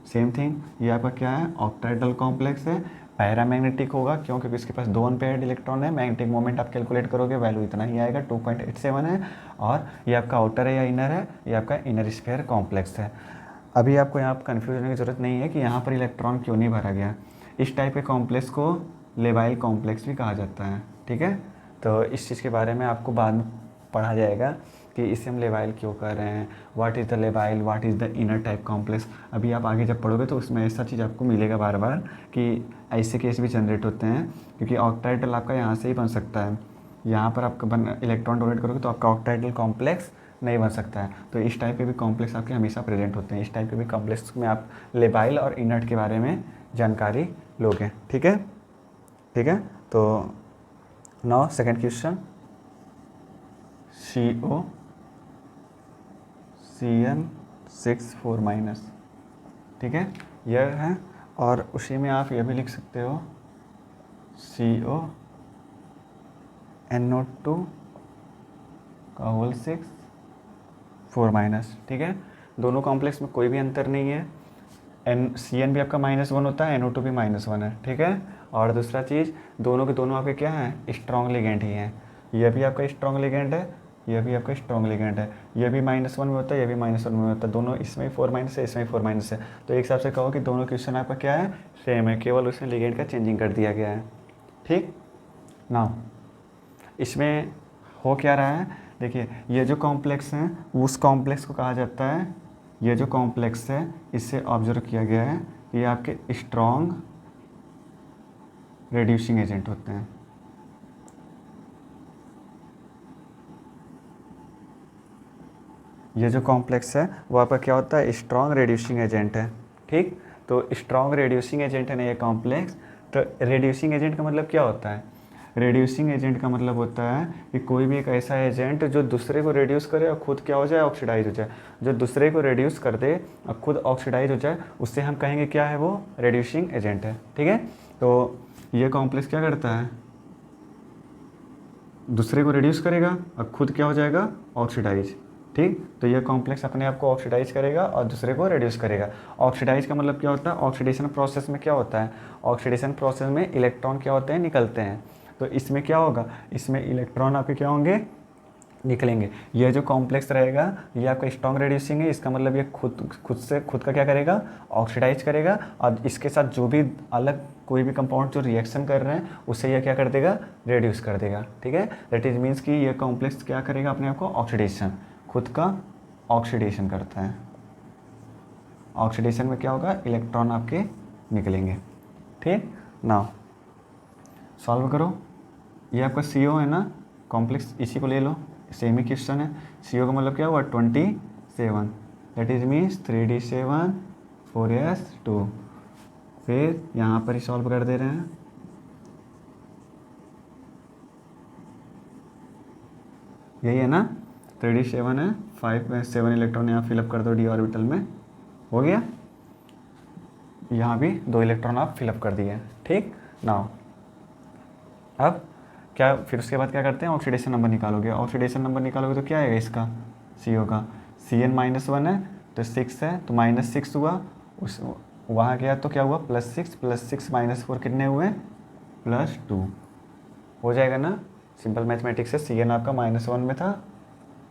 सेम थिंग, ये आपका क्या है, ऑक्टाहेड्रल कॉम्प्लेक्स है, पैरामैग्नेटिक होगा क्यों, क्योंकि इसके पास 2 अनपेयर्ड इलेक्ट्रॉन है। मैग्नेटिक मोमेंट आप कैलकुलेट करोगे वैल्यू इतना ही आएगा, 2.87 है। और ये आपका आउटर है या इनर है, ये आपका इनर स्फीयर कॉम्प्लेक्स है। अभी आपको यहाँ पर कन्फ्यूज होने की ज़रूरत नहीं है कि यहाँ पर इलेक्ट्रॉन क्यों नहीं भरा गया। इस टाइप के कॉम्प्लेक्स को लेबाइल कॉम्प्लेक्स भी कहा जाता है। ठीक है, तो इस चीज़ के बारे में आपको बाद में पढ़ा जाएगा कि इसे हम लेबाइल क्यों कर रहे हैं, what is the labile, what is the inner type complex. अभी आप आगे जब पढ़ोगे तो उसमें ऐसा चीज़ आपको मिलेगा बार बार कि ऐसे केस भी जनरेट होते हैं, क्योंकि ऑक्टाहेड्रल आपका यहाँ से ही बन सकता है। यहाँ पर आपका इलेक्ट्रॉन डोनेट करोगे तो आपका ऑक्टाहेड्रल कॉम्प्लेक्स नहीं बन सकता है। तो इस टाइप के भी कॉम्प्लेक्स आपके हमेशा प्रेजेंट होते हैं। इस टाइप के भी कॉम्प्लेक्स में आप लेबाइल और इनर्ट के बारे में जानकारी लोगे। ठीक है, ठीक है, तो नाउ सेकेंड क्वेश्चन, COCN64-। ठीक है, यह है, और उसी में आप यह भी लिख सकते हो CONO2 का होल 6 4-। ठीक है, दोनों कॉम्प्लेक्स में कोई भी अंतर नहीं है। CN भी आपका -1 होता है, NO2 भी -1 है। ठीक है, और दूसरा चीज़, दोनों के दोनों आपके क्या हैं, स्ट्रॉन्ग लिगेंड ही हैं। यह भी आपका स्ट्रॉन्ग लिगेंड है, यह भी आपका स्ट्रॉन्ग लिगेंड है। यह भी -1 में होता है, यह भी -1 में होता है, दोनों इसमें 4- है, इसमें 4- है। तो एक हिसाब से कहो कि दोनों क्वेश्चन आपका क्या है, सेम है, केवल उसमें लिगेंड का चेंजिंग कर दिया गया है। ठीक, नाउ इसमें हो क्या रहा है, देखिए ये जो कॉम्प्लेक्स हैं उस कॉम्प्लेक्स को कहा जाता है, ये जो कॉम्प्लेक्स है इससे ऑब्जर्व किया गया है कि ये आपके स्ट्रॉन्ग रेड्यूसिंग एजेंट होते हैं। ये जो कॉम्प्लेक्स है वो आपका क्या होता है, स्ट्रॉन्ग रेड्यूसिंग एजेंट है। ठीक, तो स्ट्रॉन्ग रेड्यूसिंग एजेंट है ना ये कॉम्प्लेक्स। तो रेड्यूसिंग एजेंट का मतलब क्या होता है, रेड्यूसिंग एजेंट का मतलब होता है कि कोई भी एक ऐसा एजेंट जो दूसरे को रेड्यूस करे और खुद क्या हो जाए, ऑक्सीडाइज हो जाए। जो दूसरे को रेड्यूस कर दे और खुद ऑक्सीडाइज हो जाए उससे हम कहेंगे क्या है, वो रेड्यूसिंग एजेंट है। ठीक है, तो ये कॉम्प्लेक्स क्या करता है, दूसरे को रिड्यूस करेगा और खुद क्या हो जाएगा, ऑक्सीडाइज। ठीक, तो ये कॉम्प्लेक्स अपने आप को ऑक्सीडाइज करेगा और दूसरे को रिड्यूस करेगा। ऑक्सीडाइज का मतलब क्या होता है, ऑक्सीडेशन प्रोसेस में क्या होता है, ऑक्सीडेशन प्रोसेस में इलेक्ट्रॉन क्या होते हैं, निकलते हैं। तो इसमें क्या होगा, इसमें इलेक्ट्रॉन आपके क्या होंगे, निकलेंगे। ये जो कॉम्प्लेक्स रहेगा ये आपका स्ट्रॉन्ग रेड्यूसिंग है, इसका मतलब ये खुद का क्या करेगा, ऑक्सीडाइज करेगा। और इसके साथ जो भी अलग कोई भी कंपाउंड जो रिएक्शन कर रहे हैं उससे ये क्या कर देगा, रेड्यूस कर देगा। ठीक है, दैट इज मीन्स कि ये कॉम्प्लेक्स क्या करेगा, अपने आप को ऑक्सीडेशन, खुद का ऑक्सीडेशन करता है। ऑक्सीडेशन में क्या होगा, इलेक्ट्रॉन आपके निकलेंगे। ठीक, नाउ सॉल्व करो। ये आपका CO है ना कॉम्प्लेक्स, इसी को ले लो, सेम ही क्वेश्चन है। CO का मतलब क्या हुआ, 27, that is means 3D7 4s2 फिर यहाँ पर ही सॉल्व कर दे रहे हैं। यही है ना, 3d7 है, 7 इलेक्ट्रॉन यहाँ फिलअप कर दो डी ऑर्बिटल में, हो गया। यहाँ भी 2 इलेक्ट्रॉन आप फिलअप कर दिए, ठीक। नाउ अब क्या, फिर उसके बाद क्या करते हैं, ऑक्सीडेशन नंबर निकालोगे। ऑक्सीडेशन नंबर निकालोगे तो क्या आएगा इसका, CO का, Cn-1 है तो 6 है तो -6 हुआ, उस वहाँ गया तो क्या हुआ, +6 +6 -4 कितने हुए, +2 हो जाएगा ना। सिंपल मैथमेटिक्स से Cn आपका -1 में था,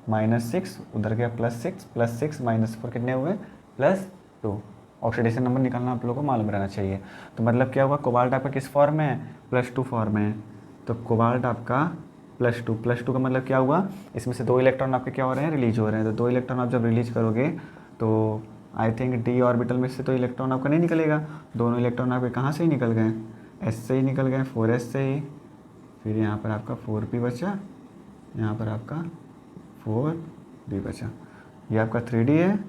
-6 उधर गया +6 +6 -4 कितने हुए, +2। ऑक्सीडेशन नंबर निकालना आप लोगों को मालूम रहना चाहिए। तो मतलब क्या हुआ, कोबाल्ट आपका किस फॉर्म में है, +2 फॉर्म में है, तो कोबाल्ट आपका +2 का मतलब क्या हुआ, इसमें से 2 इलेक्ट्रॉन आपके क्या हो रहे हैं, रिलीज हो रहे हैं। तो 2 इलेक्ट्रॉन आप जब रिलीज करोगे तो आई थिंक डी ऑर्बिटल में से तो इलेक्ट्रॉन आपका नहीं निकलेगा, दोनों इलेक्ट्रॉन आपके कहाँ से ही निकल गए, S से ही निकल गए, 4s से ही। फिर यहाँ पर आपका 4p बचा, यहाँ पर आपका 4d बचा। ये आपका 3d है,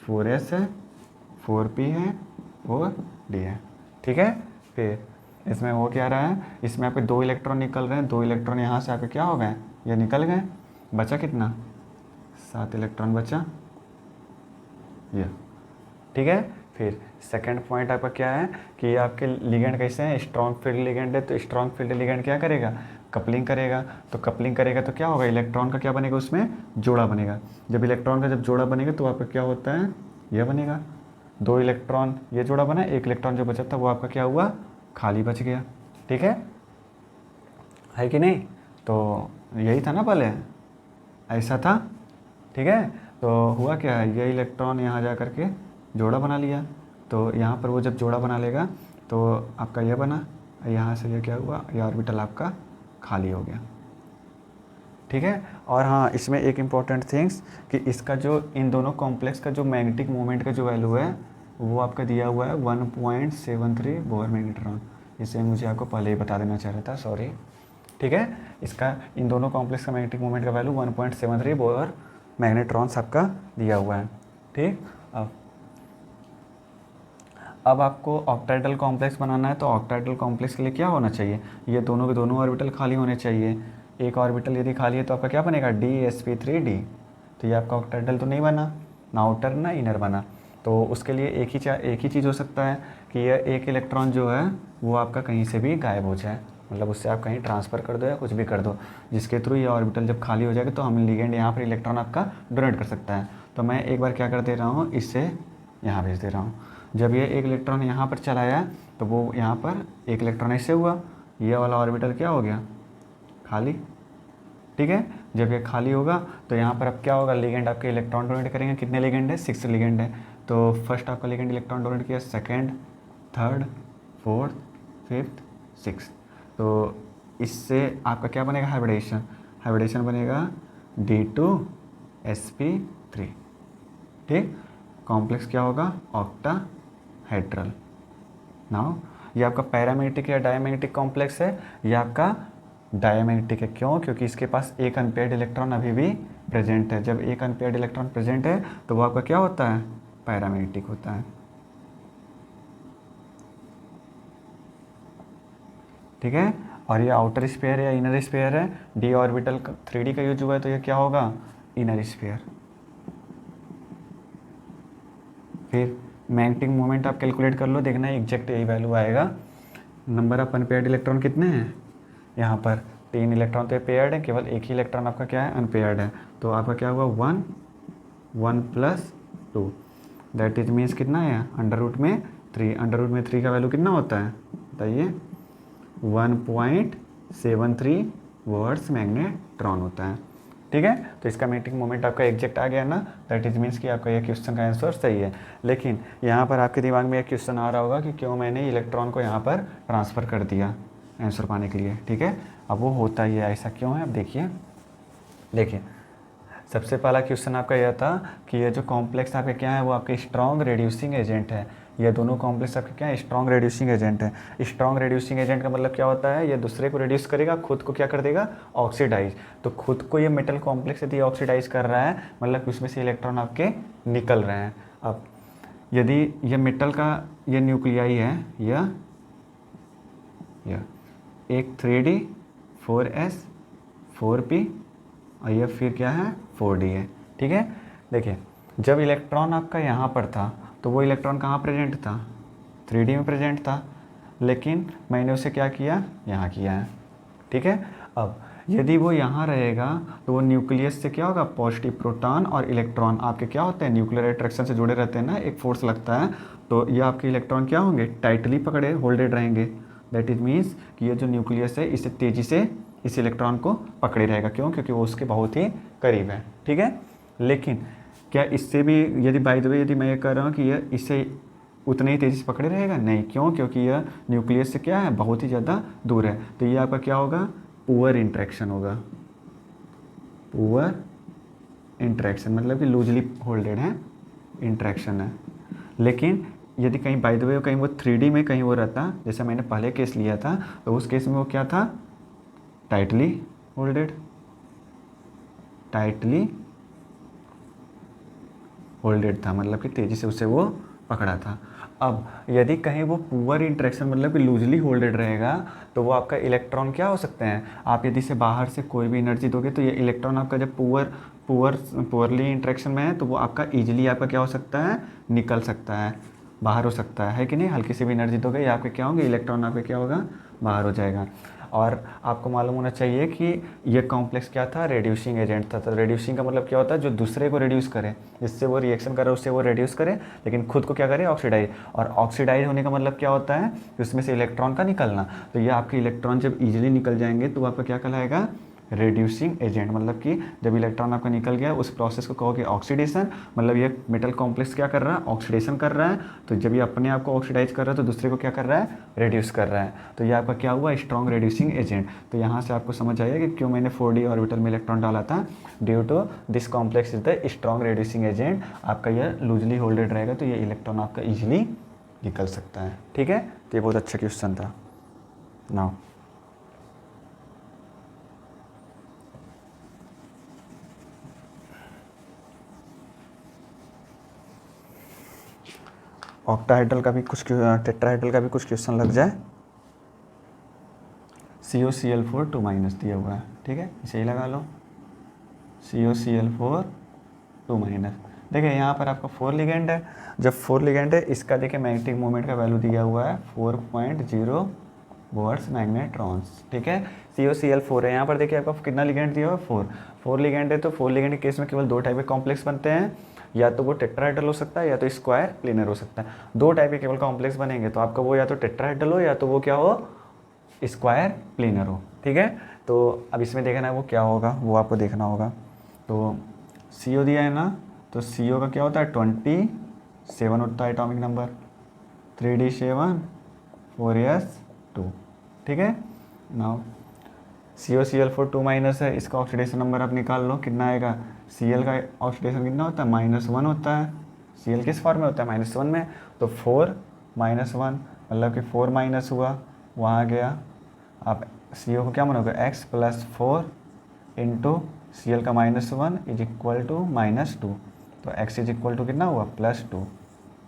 4s है, 4p है, 4d है, ठीक है। फिर इसमें हो क्या रहा है, इसमें आपके 2 इलेक्ट्रॉन निकल रहे हैं, 2 इलेक्ट्रॉन यहाँ से आपके क्या हो गए, ये निकल गए, बचा कितना, 7 इलेक्ट्रॉन बचा, ये, ठीक है। फिर सेकंड पॉइंट आपका क्या है कि आपके लिगेंड कैसे हैं, स्ट्रॉन्ग फील्ड लिगेंड है, तो स्ट्रॉन्ग फील्ड लिगेंड क्या करेगा, कपलिंग करेगा। तो कपलिंग करेगा तो क्या होगा, इलेक्ट्रॉन का क्या बनेगा, उसमें जोड़ा बनेगा। जब इलेक्ट्रॉन का जब जोड़ा बनेगा तो आपका क्या होता है, यह बनेगा, 2 इलेक्ट्रॉन ये जोड़ा बना, 1 इलेक्ट्रॉन जो बचा था वो आपका क्या हुआ, खाली बच गया, ठीक है कि नहीं। तो यही था ना पहले, ऐसा था, ठीक है। तो हुआ क्या है, ये इलेक्ट्रॉन यहाँ जा कर के जोड़ा बना लिया, तो यहाँ पर वो जब जोड़ा बना लेगा तो आपका ये बना, यहाँ से ये क्या हुआ, ये ऑर्बिटल आपका खाली हो गया, ठीक है। और हाँ, इसमें एक इम्पॉर्टेंट थिंग्स कि इसका जो इन दोनों कॉम्प्लेक्स का जो मैग्नेटिक मोमेंट का जो वैल्यू है वो आपका दिया हुआ है 1.73 बोर मैग्नेट्रॉन। इसे मुझे आपको पहले ही बता देना चाह रहा था, सॉरी, ठीक है। इसका इन दोनों कॉम्प्लेक्स का मैग्नेटिक मोमेंट का वैल्यू 1.73 बोर मैग्नेट्रॉन्स आपका दिया हुआ है, ठीक। अब आपको ऑक्टाइडल कॉम्प्लेक्स बनाना है, तो ऑक्टाइडल कॉम्प्लेक्स के लिए क्या होना चाहिए, ये दोनों के दोनों ऑर्बिटल खाली होने चाहिए। एक ऑर्बिटल यदि खाली है तो आपका क्या बनेगा, DsP3d। तो ये आपका ऑक्टाइडल तो नहीं बना, ना आउटर ना इनर बना। तो उसके लिए एक ही चीज़ हो सकता है कि यह एक इलेक्ट्रॉन जो है वो आपका कहीं से भी गायब हो जाए, मतलब उससे आप कहीं ट्रांसफ़र कर दो या कुछ भी कर दो, जिसके थ्रू ये ऑर्बिटल जब खाली हो जाएगा तो हम लिगेंड यहाँ पर इलेक्ट्रॉन आपका डोनेट कर सकता है। तो मैं एक बार क्या कर दे रहा हूँ, इससे यहाँ भेज दे रहा हूँ। जब ये एक इलेक्ट्रॉन यहाँ पर चला आया तो वो यहाँ पर एक इलेक्ट्रॉन ऐसे हुआ, ये वाला ऑर्बिटल क्या हो गया, खाली, ठीक है। जब ये खाली होगा तो यहाँ पर अब क्या होगा, लिगेंड आपके इलेक्ट्रॉन डोनेट करेंगे, कितने लिगेंड है, 6 लिगेंड है। तो फर्स्ट आपका लिगेंड इलेक्ट्रॉन डोनेट किया, second, third, fourth, fifth, six. तो इससे आपका क्या बनेगा, हाइब्रिडेशन बनेगा D2sp3, ठीक। कॉम्प्लेक्स क्या होगा, ऑक्टाहेड्रल। नाउ ये आपका पैरामैग्नेटिक या डायमैग्नेटिक कॉम्प्लेक्स है, ये आपका डायमैग्नेटिक है। क्यों, क्योंकि इसके पास एक अनपेयर्ड इलेक्ट्रॉन अभी भी प्रेजेंट है। जब एक अनपेयर्ड इलेक्ट्रॉन प्रेजेंट है तो वो आपका क्या होता है, पैरामैग्नेटिक होता है, ठीक है। और ये आउटर स्फीयर या इनर स्फीयर है, डी ऑर्बिटल 3d का यूज हुआ है तो ये क्या होगा, इनर स्फीयर। फिर मैग्नेटिक मोमेंट आप कैलकुलेट कर लो, देखना एग्जैक्ट यही वैल्यू आएगा। नंबर ऑफ अनपेयर्ड इलेक्ट्रॉन कितने हैं, यहाँ पर 3 इलेक्ट्रॉन तो पेयर्ड है, केवल एक ही इलेक्ट्रॉन आपका क्या है, अनपेयर्ड है। तो आपका क्या हुआ, 1 + 2, दैट इज मीन्स कितना है, √3। √3 का वैल्यू कितना होता है बताइए, 1.73 वॉट्स मैग्नेट्रॉन होता है, ठीक है। तो इसका मैग्नेटिक मोमेंट आपका एग्जैक्ट आ गया ना, दैट इज मीन्स कि आपका ये क्वेश्चन का आंसर सही है। लेकिन यहाँ पर आपके दिमाग में एक क्वेश्चन आ रहा होगा कि क्यों मैंने इलेक्ट्रॉन को यहाँ पर ट्रांसफ़र कर दिया आंसर पाने के लिए, ठीक है। अब वो होता ही है, ऐसा क्यों है, अब देखिए सबसे पहला क्वेश्चन आपका यह था कि ये जो कॉम्प्लेक्स आपके क्या है वो आपके स्ट्रॉन्ग रिड्यूसिंग एजेंट है। ये दोनों कॉम्प्लेक्स आपके क्या है, स्ट्रॉन्ग रिड्यूसिंग एजेंट है। स्ट्रॉन्ग रिड्यूसिंग एजेंट का मतलब क्या होता है, ये दूसरे को रिड्यूस करेगा, खुद को क्या कर देगा, ऑक्सीडाइज। तो खुद को ये मेटल कॉम्प्लेक्स यदि ऑक्सीडाइज कर रहा है मतलब कि उसमें से इलेक्ट्रॉन आपके निकल रहे हैं। अब यदि ये मेटल का ये न्यूक्लियाई है, यह एक 3D 4s 4p और यह फिर क्या है 4D है। ठीक है, देखिए जब इलेक्ट्रॉन आपका यहाँ पर था तो वो इलेक्ट्रॉन कहाँ प्रेजेंट था, 3D में प्रेजेंट था, लेकिन मैंने उसे क्या किया, यहाँ किया है। ठीक है, अब यदि वो यहाँ रहेगा तो वो न्यूक्लियस से क्या होगा, पॉजिटिव प्रोटॉन और इलेक्ट्रॉन आपके क्या होते हैं, न्यूक्लियर अट्रैक्शन से जुड़े रहते हैं ना, एक फोर्स लगता है, तो ये आपके इलेक्ट्रॉन क्या होंगे, टाइटली पकड़े होल्डेड रहेंगे। दैट इज मीन्स कि ये जो न्यूक्लियस है इसे तेज़ी से इस इलेक्ट्रॉन को पकड़े रहेगा। क्यों, क्योंकि वो उसके बहुत ही करीब है। ठीक है, लेकिन क्या इससे भी, यदि बाय द वे यदि मैं ये कह रहा हूँ कि यह इससे उतने ही तेज़ी से पकड़े रहेगा, नहीं, क्यों, क्योंकि यह न्यूक्लियस से क्या है, बहुत ही ज़्यादा दूर है। तो ये आपका क्या होगा, पुअर इंट्रैक्शन होगा। पुअर इंट्रैक्शन मतलब कि लूजली होल्डेड है, इंट्रैक्शन है। लेकिन यदि कहीं बाय द वे कहीं वो 3D में कहीं वो रहता, जैसे मैंने पहले केस लिया था, तो उस केस में वो क्या था, टाइटली होल्डेड, टाइटली होल्डेड था, मतलब कि तेज़ी से उसे वो पकड़ा था। अब यदि कहीं वो पुअर इंट्रैक्शन मतलब कि लूजली होल्डेड रहेगा, तो वो आपका इलेक्ट्रॉन क्या हो सकते हैं, आप यदि से बाहर से कोई भी एनर्जी दोगे तो ये इलेक्ट्रॉन आपका जब पुअरली इंट्रैक्शन में है तो वो आपका ईजिली आपका क्या हो सकता है, निकल सकता है, बाहर हो सकता है कि नहीं। हल्की सी भी एनर्जी दोगे या आपके क्या होंगे, इलेक्ट्रॉन आपके क्या होगा, बाहर हो जाएगा। और आपको मालूम होना चाहिए कि ये कॉम्प्लेक्स क्या था, रेड्यूसिंग एजेंट था। तो रेड्यूसिंग का मतलब क्या होता है, जो दूसरे को रिड्यूस करे, जिससे वो रिएक्शन कर रहा है उससे वो रिड्यूस करे, लेकिन खुद को क्या करे, ऑक्सीडाइज। और ऑक्सीडाइज होने का मतलब क्या होता है, उसमें से इलेक्ट्रॉन का निकलना। तो ये आपके इलेक्ट्रॉन जब ईजिली निकल जाएंगे तो आपका क्या कहलाएगा, रेड्यूसिंग एजेंट। मतलब कि जब इलेक्ट्रॉन आपका निकल गया उस प्रोसेस को कहोगे ऑक्सीडेशन। मतलब ये मेटल कॉम्प्लेक्स क्या कर रहा है, ऑक्सीडेशन कर रहा है। तो जब ये अपने आप को ऑक्सीडाइज कर रहा है तो दूसरे को क्या कर रहा है, रिड्यूस कर रहा है। तो ये आपका क्या हुआ, स्ट्रॉन्ग रेड्यूसिंग एजेंट। तो यहाँ से आपको समझ आएगा कि क्यों मैंने 4D ऑर्बिटल में इलेक्ट्रॉन डाला था, due to this complex is the strong reducing agent. आपका यह लूजली होल्डेड रहेगा तो ये इलेक्ट्रॉन आपका ईजिली निकल सकता है। ठीक है, तो ये बहुत अच्छा क्वेश्चन था। नाउ ऑक्टाहाइड्रल का भी कुछ, टेट्राहाइड्रल का भी कुछ क्वेश्चन लग जाए। COCl4 2- दिया हुआ है। ठीक है, इसे ही लगा लो, COCl4 2-। देखिए यहाँ पर आपका 4 लिगेंड है। जब 4 लिगेंड है, इसका देखिए मैग्नेटिक मोमेंट का वैल्यू दिया हुआ है 4.0 वॉट्स मैग्नेट्रॉन्स। ठीक है, COCl4 है। यहाँ पर देखिए आपका कितना लिगेंड दिया हुआ है, 4 लिगेंड है। तो 4 लिगेंड के केस में केवल 2 टाइप के कॉम्प्लेक्स बनते हैं, या तो वो टेट्राहाइड्रल हो सकता है या तो स्क्वायर प्लेनर हो सकता है। 2 टाइप के केवल कॉम्प्लेक्स बनेंगे, तो आपका वो या तो टेट्राहाइड्रल हो या तो वो क्या हो, स्क्वायर प्लेनर हो। ठीक है, तो अब इसमें देखना है वो क्या होगा, वो आपको देखना होगा। तो CO दिया है ना, तो CO का क्या होता है 27 होता है एटॉमिक नंबर, 3D7 4s2। ठीक है, नाउ COCl4 2- है, इसका ऑक्सीडेशन नंबर आप निकाल लो कितना आएगा। Cl का ऑक्सीडेशन कितना होता है, -1 होता है। Cl किस फॉर्म में होता है, -1 में। तो 4 -1 मतलब कि 4 माइनस हुआ, वहाँ गया। आप CO को क्या मानोगे, x + 4 इंटू Cl का -1 इज इक्वल टू -2। तो x इज इक्वल टू कितना हुआ, +2।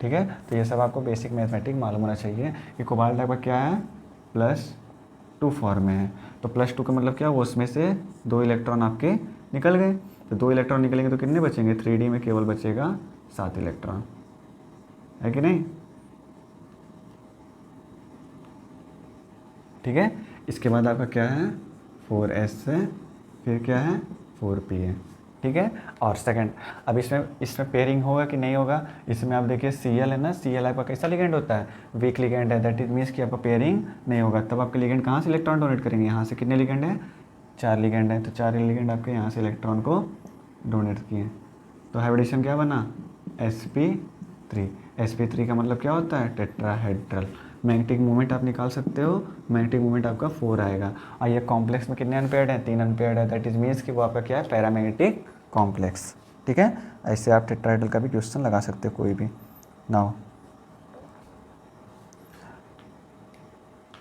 ठीक है, तो ये सब आपको बेसिक मैथमेटिक मालूम होना चाहिए कि कोबाल्ट आपका क्या है, +2 फॉर्म में है। तो +2 का मतलब क्या हुआ, उसमें से 2 इलेक्ट्रॉन आपके निकल गए। तो 2 इलेक्ट्रॉन निकलेंगे तो कितने बचेंगे, 3D में केवल बचेगा 7 इलेक्ट्रॉन, है कि नहीं। ठीक है, इसके बाद आपका क्या है, 4s है, फिर क्या है 4p है। ठीक है, और सेकंड, अब इसमें पेयरिंग होगा कि नहीं होगा। इसमें आप देखिए Cl है ना, Cl आपका कैसा लिगेंड होता है, वीक लिगेंड है। दैट इज मीन्स कि आपका पेयरिंग नहीं होगा। तब आपके लिगेंड कहाँ से इलेक्ट्रॉन डोनेट करेंगे, यहाँ से। कितने लिगेंड है, 4 लिगेंड है। तो 4 लिगेंड आपके यहाँ से इलेक्ट्रॉन को डोनेट किए। तो हाइब्रिडेशन क्या बना, sp3। sp3 का मतलब क्या होता है, टेट्राहेड्रल। मैग्नेटिक मोमेंट आप निकाल सकते हो, मैग्नेटिक मोमेंट आपका 4 आएगा। और ये कॉम्प्लेक्स में कितने अनपेयर्ड हैं, 3 अनपेयर्ड है। दैट इज मीन्स कि वो आपका क्या है, पैरामैग्नेटिक कॉम्प्लेक्स। ठीक है, ऐसे आप टेट्राहेड्रल का भी क्वेश्चन लगा सकते हो कोई भी। नाउ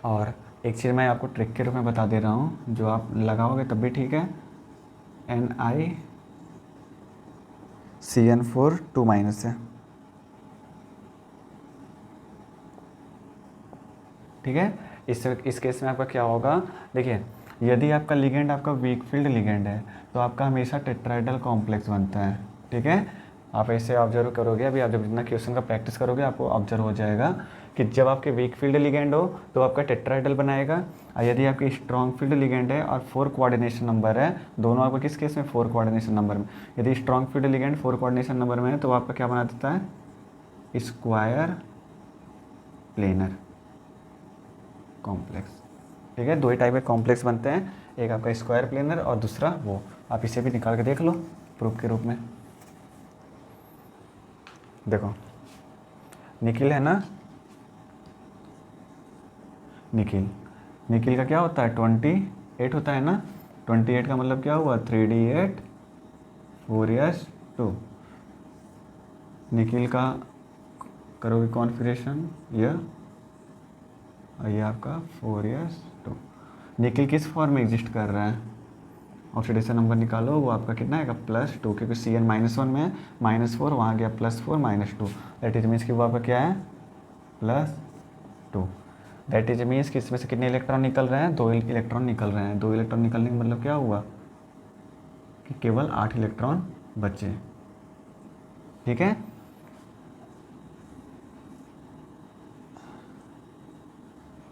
और एक चीज़ मैं आपको ट्रिक के रूप में बता दे रहा हूँ, जो आप लगाओगे तब भी ठीक है। NiCN4 2- है। ठीक है। इस केस में आपका क्या होगा, देखिए यदि आपका लिगेंड आपका वीक फील्ड लिगेंड है तो आपका हमेशा टेट्राहेड्रल कॉम्प्लेक्स बनता है। ठीक है, आप ऐसे ऑब्जर्व करोगे, अभी आप जब जितना क्वेश्चन का प्रैक्टिस करोगे आपको ऑब्जर्व हो जाएगा कि जब आपके वीक फील्ड लिगेंड हो तो आपका टेट्राहेड्रल बनाएगा, और यदि आपकी स्ट्रॉन्ग फील्ड लिगेंड है और 4 कोऑर्डिनेशन नंबर है, दोनों आपका किस केस में 4 कोऑर्डिनेशन नंबर में, यदि strong field ligand 4 coordination number में है तो आपका क्या बना देता है, स्क्वायर प्लेनर कॉम्प्लेक्स। ठीक है, दो ही टाइप के कॉम्प्लेक्स बनते हैं, एक आपका स्क्वायर प्लेनर और दूसरा वो, आप इसे भी निकाल के देख लो प्रूफ के रूप में। देखो निकिल है ना, निकिल का क्या होता है 28 होता है ना, 28 का मतलब क्या हुआ 3d8 4s2। निकिल का करोगे कॉन्फ़िगरेशन और ये आपका 4s2। निकिल किस फॉर्म में एग्जिस्ट कर रहा है, ऑक्सीडेशन नंबर निकालो, वो आपका कितना आएगा +2, क्योंकि Cn -1 में है, -4 वहाँ गया +4 -2, दैट इज मीन्स कि वो आपका क्या है +2। दैट इज मीन्स कि इसमें से कितने इलेक्ट्रॉन निकल रहे हैं, 2 इलेक्ट्रॉन निकल रहे हैं। 2 इलेक्ट्रॉन निकलने का मतलब क्या हुआ कि केवल 8 इलेक्ट्रॉन बचे। ठीक है,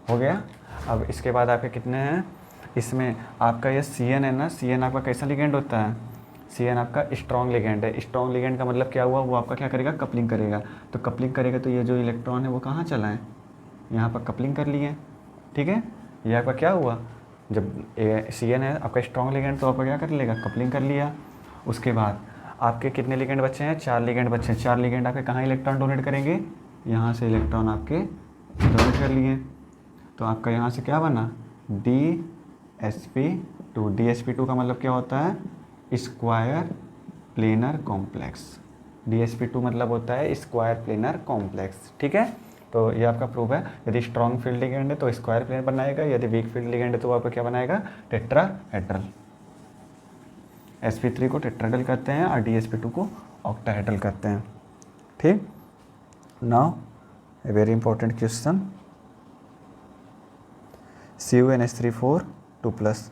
हो गया। अब इसके बाद आपके कितने हैं, इसमें आपका ये Cn है ना, Cn आपका कैसा लिगेंड होता है, Cn आपका स्ट्रॉन्ग लिगेंड है। स्ट्रॉन्ग लिगेंड का मतलब क्या हुआ, वो आपका क्या करेगा, कपलिंग करेगा। तो कपलिंग करेगा तो ये जो इलेक्ट्रॉन है वो कहाँ चला है, यहाँ पर कपलिंग कर लिए। ठीक है, ये आपका क्या हुआ, जब Cn है आपका स्ट्रॉन्ग लिगेंड तो आपका क्या कर लेगा, कपलिंग कर लिया। उसके बाद आपके कितने लिगेंड बचे हैं, 4 लिगेंड बचे हैं। 4 लिगेंड आपके कहाँ इलेक्ट्रॉन डोनेट करेंगे, यहाँ से इलेक्ट्रॉन आपके डोनेट कर लिए। तो आपका यहाँ से क्या बना DsP2। DsP2 का मतलब क्या होता है, स्क्वायर प्लेनर कॉम्प्लेक्स। DsP2 मतलब होता है स्क्वायर प्लेनर कॉम्प्लेक्स। ठीक है, तो ये आपका प्रूफ है। यदि स्ट्रॉन्ग फील्ड लिगेंड है तो स्क्वायर प्लेनर बनाएगा, यदि वीक फील्ड लिगेंड है तो आपका क्या बनाएगा, टेट्राहेड्रल। sp3 को टेट्राहेड्रल कहते हैं और DsP2 को ऑक्टाहेड्रल कहते हैं। ठीक, now a very important question, CuNH3 4 2+।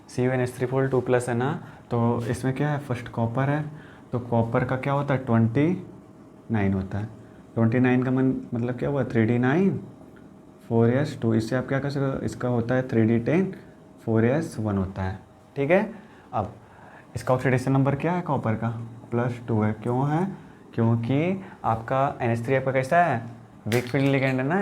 CuNH3 4 2+ है ना, तो इसमें क्या है, फर्स्ट कॉपर है, तो कॉपर का क्या होता है 29 होता है। 29 का मतलब क्या हुआ 3d9 4s2। इससे आप क्या कर सकते, इसका होता है 3d10 4s1 होता है। ठीक है, अब इसका ऑक्सीडेशन नंबर क्या है कॉपर का, +2 है। क्यों है, क्योंकि आपका NH3 आपका कैसा है, वीक फील्ड लिगेंड है ना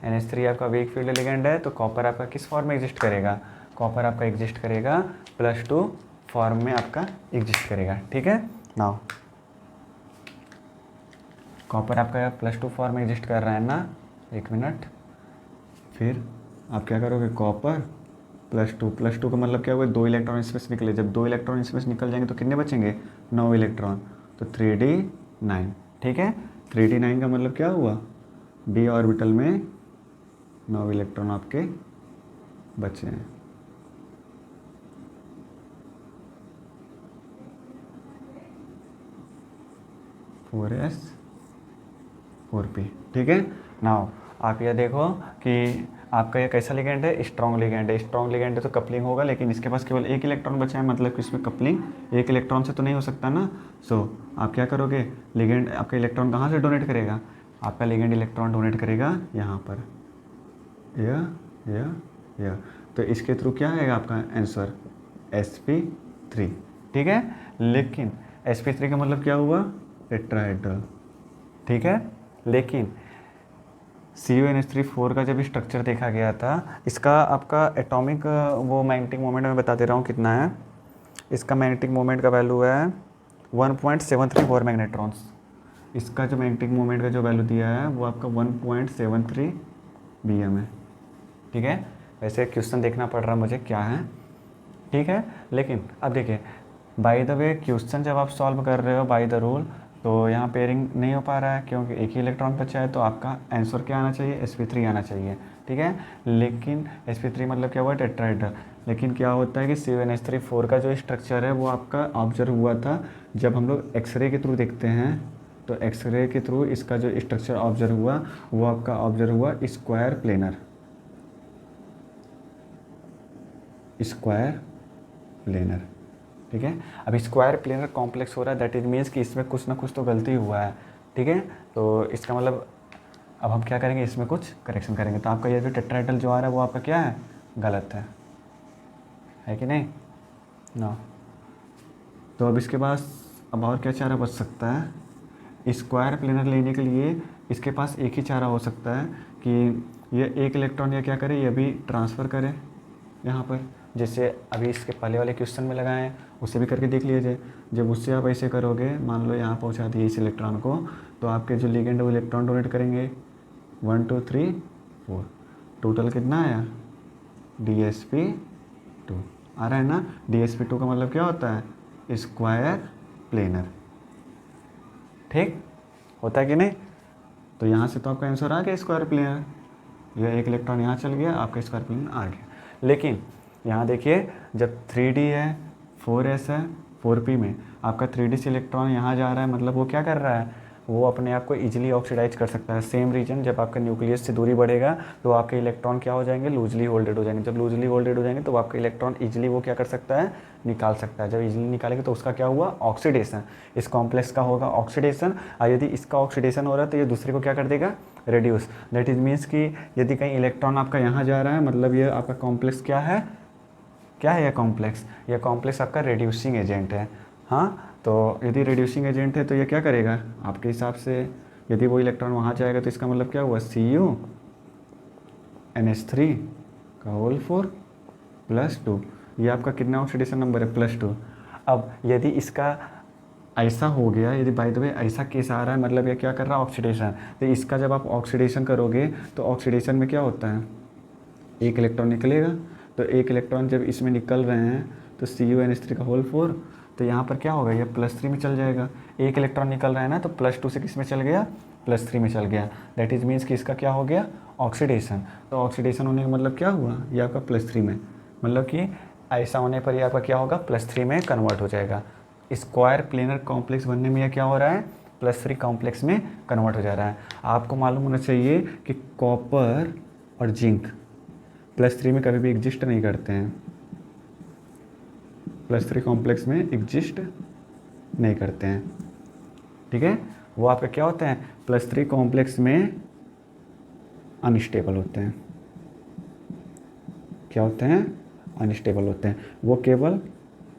NH3 आपका वीक फील्ड लिगेंड है, तो कॉपर आपका किस फॉर्म में एग्जिस्ट करेगा, कॉपर आपका एग्जिस्ट करेगा +2 फॉर्म में आपका एग्जिस्ट करेगा। ठीक है, नाउ कॉपर आपका +2 फॉर्म में एग्जिस्ट कर रहा है ना, 1 मिनट, फिर आप क्या करोगे, कॉपर +2 का मतलब क्या हुआ, 2 इलेक्ट्रॉन स्पेस निकले। जब 2 इलेक्ट्रॉन स्पेस निकल जाएंगे तो कितने बचेंगे, 9 इलेक्ट्रॉन, तो 3d9। ठीक है, 3d9 का मतलब क्या हुआ, d ऑर्बिटल में 9 इलेक्ट्रॉन आपके बचे हैं। (4s 4p). ठीक है, नाउ आप ये देखो कि आपका ये कैसा लिगेंड है, स्ट्रॉन्ग लिगेंड है। स्ट्रॉन्ग लिगेंड है तो कपलिंग होगा, लेकिन इसके पास केवल 1 इलेक्ट्रॉन बचा है, मतलब कि इसमें कपलिंग 1 इलेक्ट्रॉन से तो नहीं हो सकता ना। सो आप क्या करोगे, लिगेंड आपका इलेक्ट्रॉन कहाँ से डोनेट करेगा, आपका लिगेंड इलेक्ट्रॉन डोनेट करेगा यहाँ पर, यह। तो इसके थ्रू क्या आएगा आपका आंसर, sp3। ठीक है, लेकिन sp3 का मतलब क्या हुआ, टेट्राहेड्रल। ठीक है, लेकिन CuNH3 4 का जब स्ट्रक्चर देखा गया था, इसका आपका एटॉमिक वो मैग्नेटिक मोमेंट मैं बता दे रहा हूँ कितना है। इसका मैग्नेटिक मोमेंट का वैल्यू है 1.73 बोर मैग्नेट्रॉन्स। इसका जो मैग्नेटिक मोमेंट का जो वैल्यू दिया है वो आपका 1.73 BM है। ठीक है, वैसे क्वेश्चन देखना पड़ रहा मुझे क्या है। ठीक है, लेकिन अब देखिए, बाय द वे क्वेश्चन जब आप सॉल्व कर रहे हो बाय द रूल, तो यहाँ पेयरिंग नहीं हो पा रहा है क्योंकि एक ही इलेक्ट्रॉन बचा है, तो आपका आंसर क्या आना चाहिए, sp3 आना चाहिए। ठीक है। लेकिन sp3 मतलब क्या हुआ, टेट्राहेड्रल। लेकिन क्या होता है कि C2H34 का जो स्ट्रक्चर है वो आपका ऑब्जर्व हुआ था जब हम लोग एक्सरे के थ्रू देखते हैं, तो एक्सरे के थ्रू इसका जो स्ट्रक्चर ऑब्जर्व हुआ वो आपका ऑब्जर्व हुआ स्क्वायर प्लेनर, स्क्वायर प्लेनर, ठीक है। अब स्क्वायर प्लेनर कॉम्प्लेक्स हो रहा है, दैट इज मीन्स कि इसमें कुछ ना कुछ तो गलती हुआ है, ठीक है। तो इसका मतलब अब हम क्या करेंगे, इसमें कुछ करेक्शन करेंगे। तो आपका ये जो टेट्राहेड्रल जो आ रहा है वो आपका क्या है, गलत है कि नहीं, नो। तो अब इसके पास अब और क्या चारा बच सकता है, स्क्वायर प्लेनर लेने के लिए इसके पास एक ही चारा हो सकता है कि ये एक इलेक्ट्रॉन या क्या करे, ये भी ट्रांसफ़र करे यहाँ पर, जैसे अभी इसके पहले वाले क्वेश्चन में लगाए हैं उसे भी करके देख लीजिए। जब उससे आप ऐसे करोगे, मान लो यहाँ पहुँचा दिए इस इलेक्ट्रॉन को, तो आपके जो लिगेंड वो इलेक्ट्रॉन डोनेट करेंगे 1 2 3 4, टोटल कितना आया, DsP2 आ रहा है ना। DsP2 का मतलब क्या होता है, स्क्वायर प्लेनर, ठीक होता है कि नहीं। तो यहाँ से तो आपका आंसर आ गया स्क्वायर प्लेनर, यह एक इलेक्ट्रॉन यहाँ चल गया, आपका स्क्वायर प्लेनर आ गया। लेकिन यहाँ देखिए जब 3D है, 4s है, 4p में आपका 3D से इलेक्ट्रॉन यहाँ जा रहा है, मतलब वो क्या कर रहा है, वो अपने आप को इजीली ऑक्सीडाइज कर सकता है। सेम रीजन, जब आपका न्यूक्लियस से दूरी बढ़ेगा तो आपके इलेक्ट्रॉन क्या हो जाएंगे, लूजली होल्डेड हो जाएंगे। जब लूजली होल्डेड हो जाएंगे तो आपका इलेक्ट्रॉन इजीली वो क्या कर सकता है, निकाल सकता है। जब इजीली निकालेगा तो उसका क्या हुआ, ऑक्सीडेशन, इस कॉम्प्लेक्स का होगा ऑक्सीडेशन। और यदि इसका ऑक्सीडेशन हो रहा है तो ये दूसरे को क्या कर देगा, रेड्यूस। दैट इज मीन्स कि यदि कहीं इलेक्ट्रॉन आपका यहाँ जा रहा है, मतलब ये आपका कॉम्प्लेक्स क्या है, क्या है यह कॉम्प्लेक्स आपका रेड्यूसिंग एजेंट है। हाँ, तो यदि रेड्यूसिंग एजेंट है तो ये क्या करेगा आपके हिसाब से, यदि वो इलेक्ट्रॉन वहाँ जाएगा तो इसका मतलब क्या हुआ, CuNH3 का होल 4 +2, ये आपका कितना ऑक्सीडेशन नंबर है, +2। अब यदि इसका ऐसा हो गया, यदि बाय द वे ऐसा केस आ रहा है, मतलब ये क्या कर रहा है, ऑक्सीडेशन। तो इसका जब आप ऑक्सीडेशन करोगे तो ऑक्सीडेशन में क्या होता है, एक इलेक्ट्रॉन निकलेगा। तो एक इलेक्ट्रॉन जब इसमें निकल रहे हैं तो CuNH3 का होल 4, तो यहाँ पर क्या होगा, ये +3 में चल जाएगा। एक इलेक्ट्रॉन निकल रहा है ना, तो +2 से किस में चल गया, +3 में चल गया। दैट इज मीन्स कि इसका क्या हो गया, ऑक्सीडेशन। तो ऑक्सीडेशन होने का मतलब क्या हुआ, ये आपका +3 में, मतलब कि ऐसा होने पर ये आपका क्या होगा, +3 में कन्वर्ट हो जाएगा। स्क्वायर प्लेनर कॉम्प्लेक्स बनने में यह क्या हो रहा है, +3 कॉम्प्लेक्स में कन्वर्ट हो जा रहा है। आपको मालूम होना चाहिए कि कॉपर और जिंक +3 में कभी भी एग्जिस्ट नहीं करते हैं, +3 कॉम्प्लेक्स में एग्जिस्ट नहीं करते हैं, ठीक है। वो आपके क्या होते हैं, +3 कॉम्प्लेक्स में अनस्टेबल होते हैं। क्या होते हैं, अनस्टेबल होते हैं। वो केवल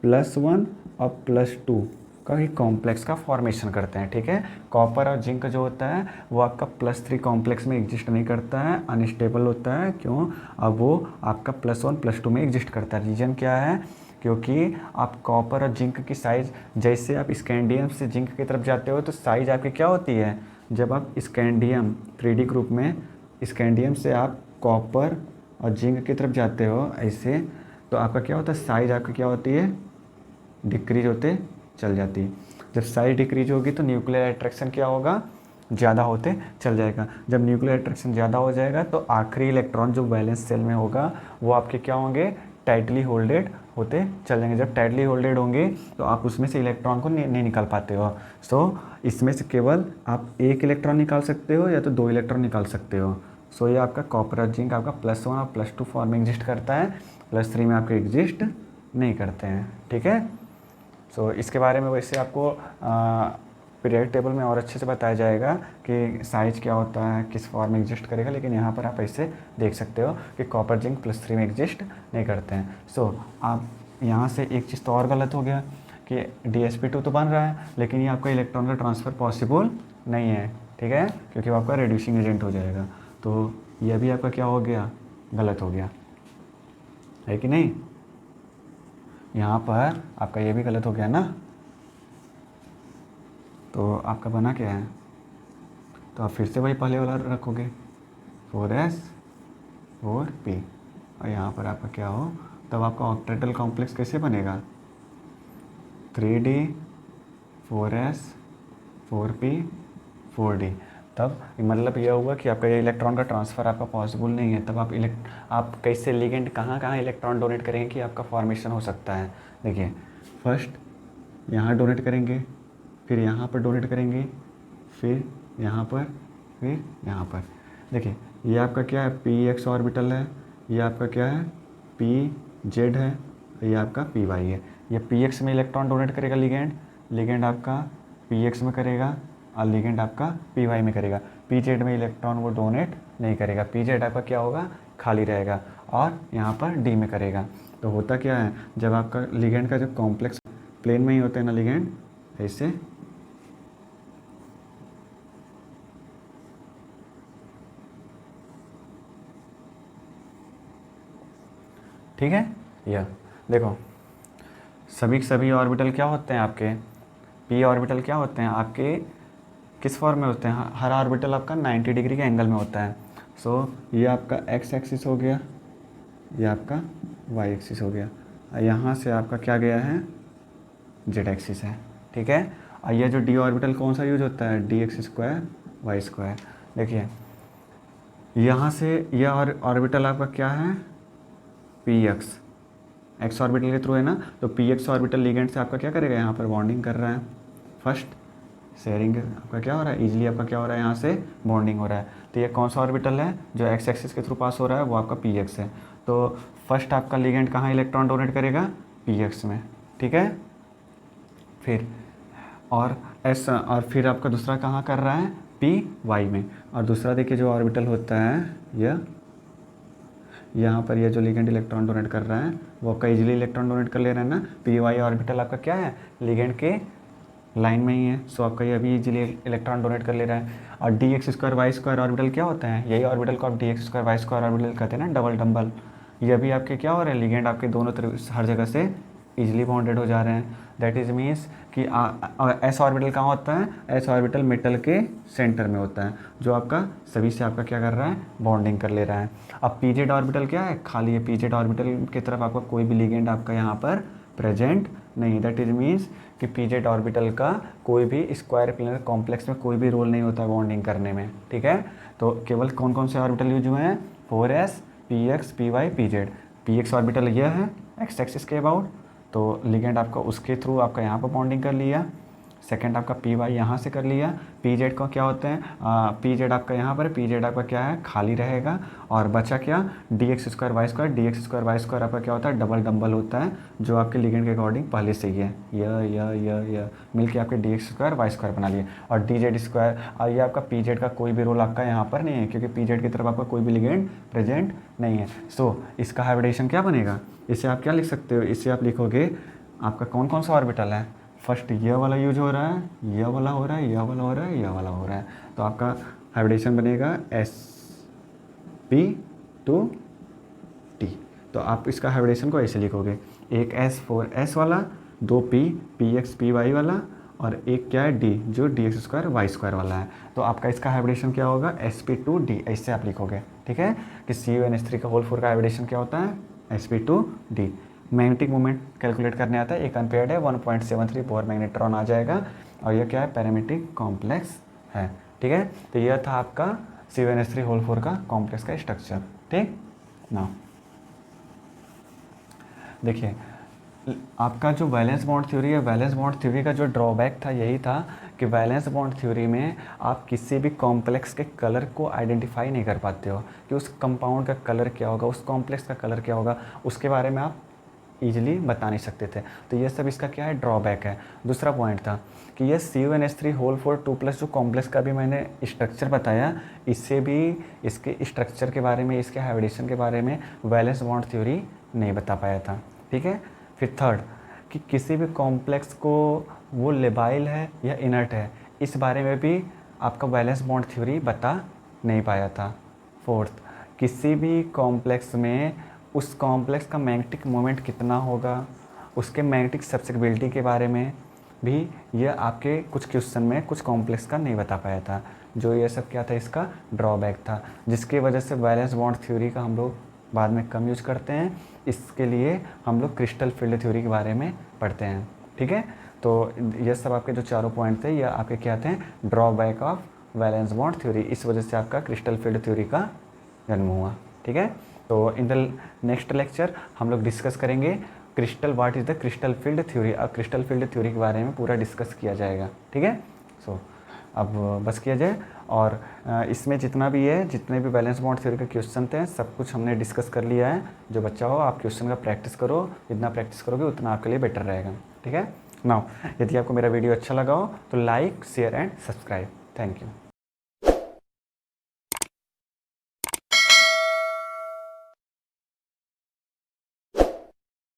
+1 और +2 का ही कॉम्प्लेक्स का फॉर्मेशन करते हैं, ठीक है। कॉपर और जिंक जो होता है वो आपका +3 कॉम्प्लेक्स में एग्जिस्ट नहीं करता है, अनस्टेबल होता है। क्यों, अब वो आपका +1 +2 में एग्जिस्ट करता है। रीज़न क्या है, क्योंकि आप कॉपर और जिंक की साइज़, जैसे आप स्कैंडियम से जिंक की तरफ जाते हो तो साइज़ आपकी क्या होती है, जब आप स्कैंडियम 3D ग्रुप में स्कैंडियम से आप कॉपर और जिंक की तरफ जाते हो ऐसे, तो आपका क्या होता है, साइज़ आपकी क्या होती है, डिक्रीज होते चल जाती है। जब साइज डिक्रीज होगी तो न्यूक्लियर अट्रैक्शन क्या होगा, ज़्यादा होते चल जाएगा। जब न्यूक्लियर अट्रैक्शन ज़्यादा हो जाएगा तो आखिरी इलेक्ट्रॉन जो बैलेंस सेल में होगा वो आपके क्या होंगे, टाइटली होल्डेड होते चल जाएंगे। जब टाइटली होल्डेड होंगे तो आप उसमें से इलेक्ट्रॉन को नहीं निकाल पाते हो। सो इसमें से केवल आप एक इलेक्ट्रॉन निकाल सकते हो या तो 2 इलेक्ट्रॉन निकाल सकते हो। सो ये आपका कॉपर और जिंक आपका +1 और +2 फॉर्म में एग्जिस्ट करता है, +3 में आपके एग्जिस्ट नहीं करते हैं, ठीक है। सो इसके बारे में वैसे आपको पीरियड टेबल में और अच्छे से बताया जाएगा कि साइज क्या होता है, किस फॉर्म में एग्जिस्ट करेगा, लेकिन यहाँ पर आप ऐसे देख सकते हो कि कॉपर जिंक +3 में एग्जिस्ट नहीं करते हैं। सो आप यहाँ से एक चीज़ तो और गलत हो गया कि DsP2 तो बन रहा है लेकिन ये आपका इलेक्ट्रॉन का ट्रांसफ़र पॉसिबल नहीं है, ठीक है, क्योंकि वो आपका रिड्यूसिंग एजेंट हो जाएगा। तो यह भी आपका क्या हो गया, गलत हो गया, है कि नहीं। यहाँ पर आपका ये भी गलत हो गया ना, तो आपका बना क्या है, तो आप फिर से वही पहले वाला रखोगे 4s 4p, और यहाँ पर आपका क्या हो, तब आपका ऑक्टेट्रल कॉम्प्लेक्स कैसे बनेगा, 3d 4s 4p 4d। तब मतलब यह हुआ कि आपका ये इलेक्ट्रॉन का ट्रांसफ़र आपका पॉसिबल नहीं है। तब आप कैसे लिगेंड कहाँ कहाँ इलेक्ट्रॉन डोनेट करेंगे कि आपका फॉर्मेशन हो सकता है। देखिए फर्स्ट यहाँ डोनेट करेंगे, फिर यहाँ पर डोनेट करेंगे, फिर यहाँ पर, फिर यहाँ पर। देखिए ये आपका क्या है, पी एक्स ऑर्बिटल है, ये आपका क्या है, पी जेड है, ये आपका पी वाई है। ये पी एक्स में इलेक्ट्रॉन डोनेट करेगा लिगेंड, लिगेंड आपका पी एक्स में करेगा और लिगेंड आपका पी वाई में करेगा। पी जेड में इलेक्ट्रॉन वो डोनेट नहीं करेगा, पी जेड आपका क्या होगा, खाली रहेगा, और यहाँ पर डी में करेगा। तो होता क्या है, जब आपका लिगेंड का जब कॉम्प्लेक्स प्लेन में ही होता है ना लिगेंड, ऐसे ठीक है। यह देखो सभी ऑर्बिटल क्या होते हैं आपके, पी ऑर्बिटल क्या होते हैं आपके, किस फॉर्म में होते हैं, हर ऑर्बिटल आपका 90 डिग्री के एंगल में होता है। सो ये आपका एक्स एक्सिस हो गया, ये आपका वाई एक्सिस हो गया, यहाँ से आपका क्या गया है, जेड एक्सिस है, ठीक है। और ये जो डी ऑर्बिटल कौन सा यूज होता है, D X square Y square. देखिए यहाँ से यह ऑर्बिटल आपका क्या है, पी एक्स ऑर्बिटल के थ्रू है ना, तो पी एक्स ऑर्बिटल लिगेंड से आपका क्या करेगा, यहाँ पर बॉन्डिंग कर रहा है। फर्स्ट शेयरिंग आपका क्या हो रहा है, इजीली आपका क्या हो रहा है, यहाँ से बॉन्डिंग हो रहा है। तो ये कौन सा ऑर्बिटल है जो एक्स एक्सिस के थ्रू पास हो रहा है, वो आपका पी एक्स है। तो फर्स्ट आपका लिगेंड कहाँ इलेक्ट्रॉन डोनेट करेगा, पी एक्स में, ठीक है। फिर और फिर आपका दूसरा कहाँ कर रहा है, पी वाई में। और दूसरा देखिए जो ऑर्बिटल होता है यह, यहाँ पर ये जो लिगेंड इलेक्ट्रॉन डोनेट कर रहा है वो आपका इजीली इलेक्ट्रॉन डोनेट कर ले रहा है ना, पी वाई ऑर्बिटल आपका क्या है, लिगेंड के लाइन में ही है। सो आपका ये अभी इजीली इलेक्ट्रॉन डोनेट कर ले रहा है। और D X square Y square orbital क्या होता है, यही ऑर्बिटल को आप D X square Y square orbital कहते हैं ना, डबल डम्बल। ये भी आपके क्या हो रहे हैं, लिगेंड आपके दोनों तरफ हर जगह से इजीली बॉन्डेड हो जा रहे हैं। दैट इज मीन्स कि एस ऑर्बिटल कहाँ होता है, एस ऑर्बिटल मेटल के सेंटर में होता है, जो आपका सभी से आपका क्या कर रहा है, बॉन्डिंग कर ले रहा है। अब पी जेड ऑर्बिटल क्या है, खाली है, पी जेड ऑर्बिटल की तरफ आपका कोई भी लिगेंड आपका यहाँ पर प्रेजेंट नहीं। दैट इज मीन्स कि पी जेड ऑर्बिटल का कोई भी स्क्वायर प्लेनर कॉम्प्लेक्स में कोई भी रोल नहीं होता बॉन्डिंग करने में, ठीक है। तो केवल कौन कौन से ऑर्बिटल यूज हुए हैं, 4s, px, py, pz। px orbital यह है एक्स एक्सिस के अबाउट, तो लिगेंड आपका उसके थ्रू आपका यहाँ पर बॉन्डिंग कर लिया। सेकंड आपका पी वाई यहाँ से कर लिया। पी जेड का क्या होते हैं, पी जेड आपका यहाँ पर, पी जेड आपका क्या है, खाली रहेगा, और बचा क्या, D X square Y square. D X square Y square आपका क्या होता है, डबल डम्बल होता है, जो आपके लिगेंड के अकॉर्डिंग पहले से ही है, यह मिल के आपके D X square Y square बना लिए। और डी जेड स्क्वायर, और ये आपका पी जेड का कोई भी रोल आपका यहाँ पर नहीं है, क्योंकि पी जेड की तरफ आपका कोई भी लिगेंड प्रेजेंट नहीं है। सो इसका हाइब्रिडेशन क्या बनेगा, इसे आप क्या लिख सकते हो, इसे आप लिखोगे आपका कौन कौन सा ऑर्बिटल है, फर्स्ट यह वाला यूज हो रहा है, यह वाला हो रहा है, यह वाला हो रहा है, यह वाला हो रहा है। तो आपका हाइब्रिडेशन बनेगा एस पी टू टी। तो आप इसका हाइब्रिडेशन को ऐसे लिखोगे, एक एस 4s वाला, दो पी एक्स पी वाई वाला, और एक क्या है डी, जो D X square Y square वाला है। तो आपका इसका हाइब्रिडेशन क्या होगा, एस पी टू डी, ऐसे आप लिखोगे, ठीक है। कि CuNH3 का होल 4 का हाइब्रिडेशन क्या होता है, S P two D. Magnetic moment calculate करने आता है, एक अनपेयर्ड है, 1.73 बोर मैग्नेट्रॉन आ जाएगा, और यह क्या है, पैरामेट्रिक कॉम्प्लेक्स है, ठीक है। तो यह था आपका CuNH3 होल 4 का कॉम्प्लेक्स का स्ट्रक्चर, ठीक ना। देखिए आपका जो वैलेंस बॉन्ड थ्योरी है, वैलेंस बॉन्ड थ्योरी का जो ड्रॉबैक था यही था कि वैलेंस बॉन्ड थ्योरी में आप किसी भी कॉम्प्लेक्स के कलर को आइडेंटिफाई नहीं कर पाते हो कि उस कंपाउंड का कलर क्या होगा, उस कॉम्प्लेक्स का कलर क्या होगा, उसके बारे में आप ईजिली बता नहीं सकते थे। तो ये सब इसका क्या है, ड्रॉबैक है। दूसरा पॉइंट था कि ये CuNH3 होल 4 2+ जो कॉम्प्लेक्स का भी मैंने स्ट्रक्चर बताया, इससे भी इसके स्ट्रक्चर के बारे में, इसके हाइब्रिडेशन के बारे में वैलेंस बॉन्ड थ्योरी नहीं बता पाया था, ठीक है। फिर थर्ड कि किसी भी कॉम्प्लेक्स को वो लेबाइल है या इनर्ट है, इस बारे में भी आपका वैलेंस बॉन्ड थ्योरी बता नहीं पाया था। फोर्थ, किसी भी कॉम्प्लेक्स में उस कॉम्प्लेक्स का मैग्नेटिक मोमेंट कितना होगा, उसके मैग्नेटिक सब्सिबिलिटी के बारे में भी यह आपके कुछ क्वेश्चन में कुछ कॉम्प्लेक्स का नहीं बता पाया था। जो ये सब क्या था, इसका ड्रॉबैक था, जिसकी वजह से वैलेंस बॉन्ड थ्योरी का हम लोग बाद में कम यूज करते हैं। इसके लिए हम लोग क्रिस्टल फील्ड थ्योरी के बारे में पढ़ते हैं, ठीक है। तो ये सब आपके जो चारों पॉइंट थे, ये आपके क्या थे, drawback of valence bond theory, इस वजह से आपका क्रिस्टल फील्ड थ्योरी का जन्म हुआ। ठीक है, तो इन द नेक्स्ट लेक्चर हम लोग डिस्कस करेंगे crystal, what is the crystal field theory. अब क्रिस्टल फील्ड थ्योरी के बारे में पूरा डिस्कस किया जाएगा। ठीक है, सो अब बस किया जाए। और इसमें जितना भी है, जितने भी वैलेंस बॉन्ड थ्योरी के क्वेश्चन थे, सब कुछ हमने डिस्कस कर लिया है। जो बच्चा हो, आप क्वेश्चन का प्रैक्टिस करो, जितना प्रैक्टिस करोगे उतना आपके लिए बेटर रहेगा। ठीक है, नाउ यदि आपको मेरा वीडियो अच्छा लगा हो तो like, share and subscribe. Thank you.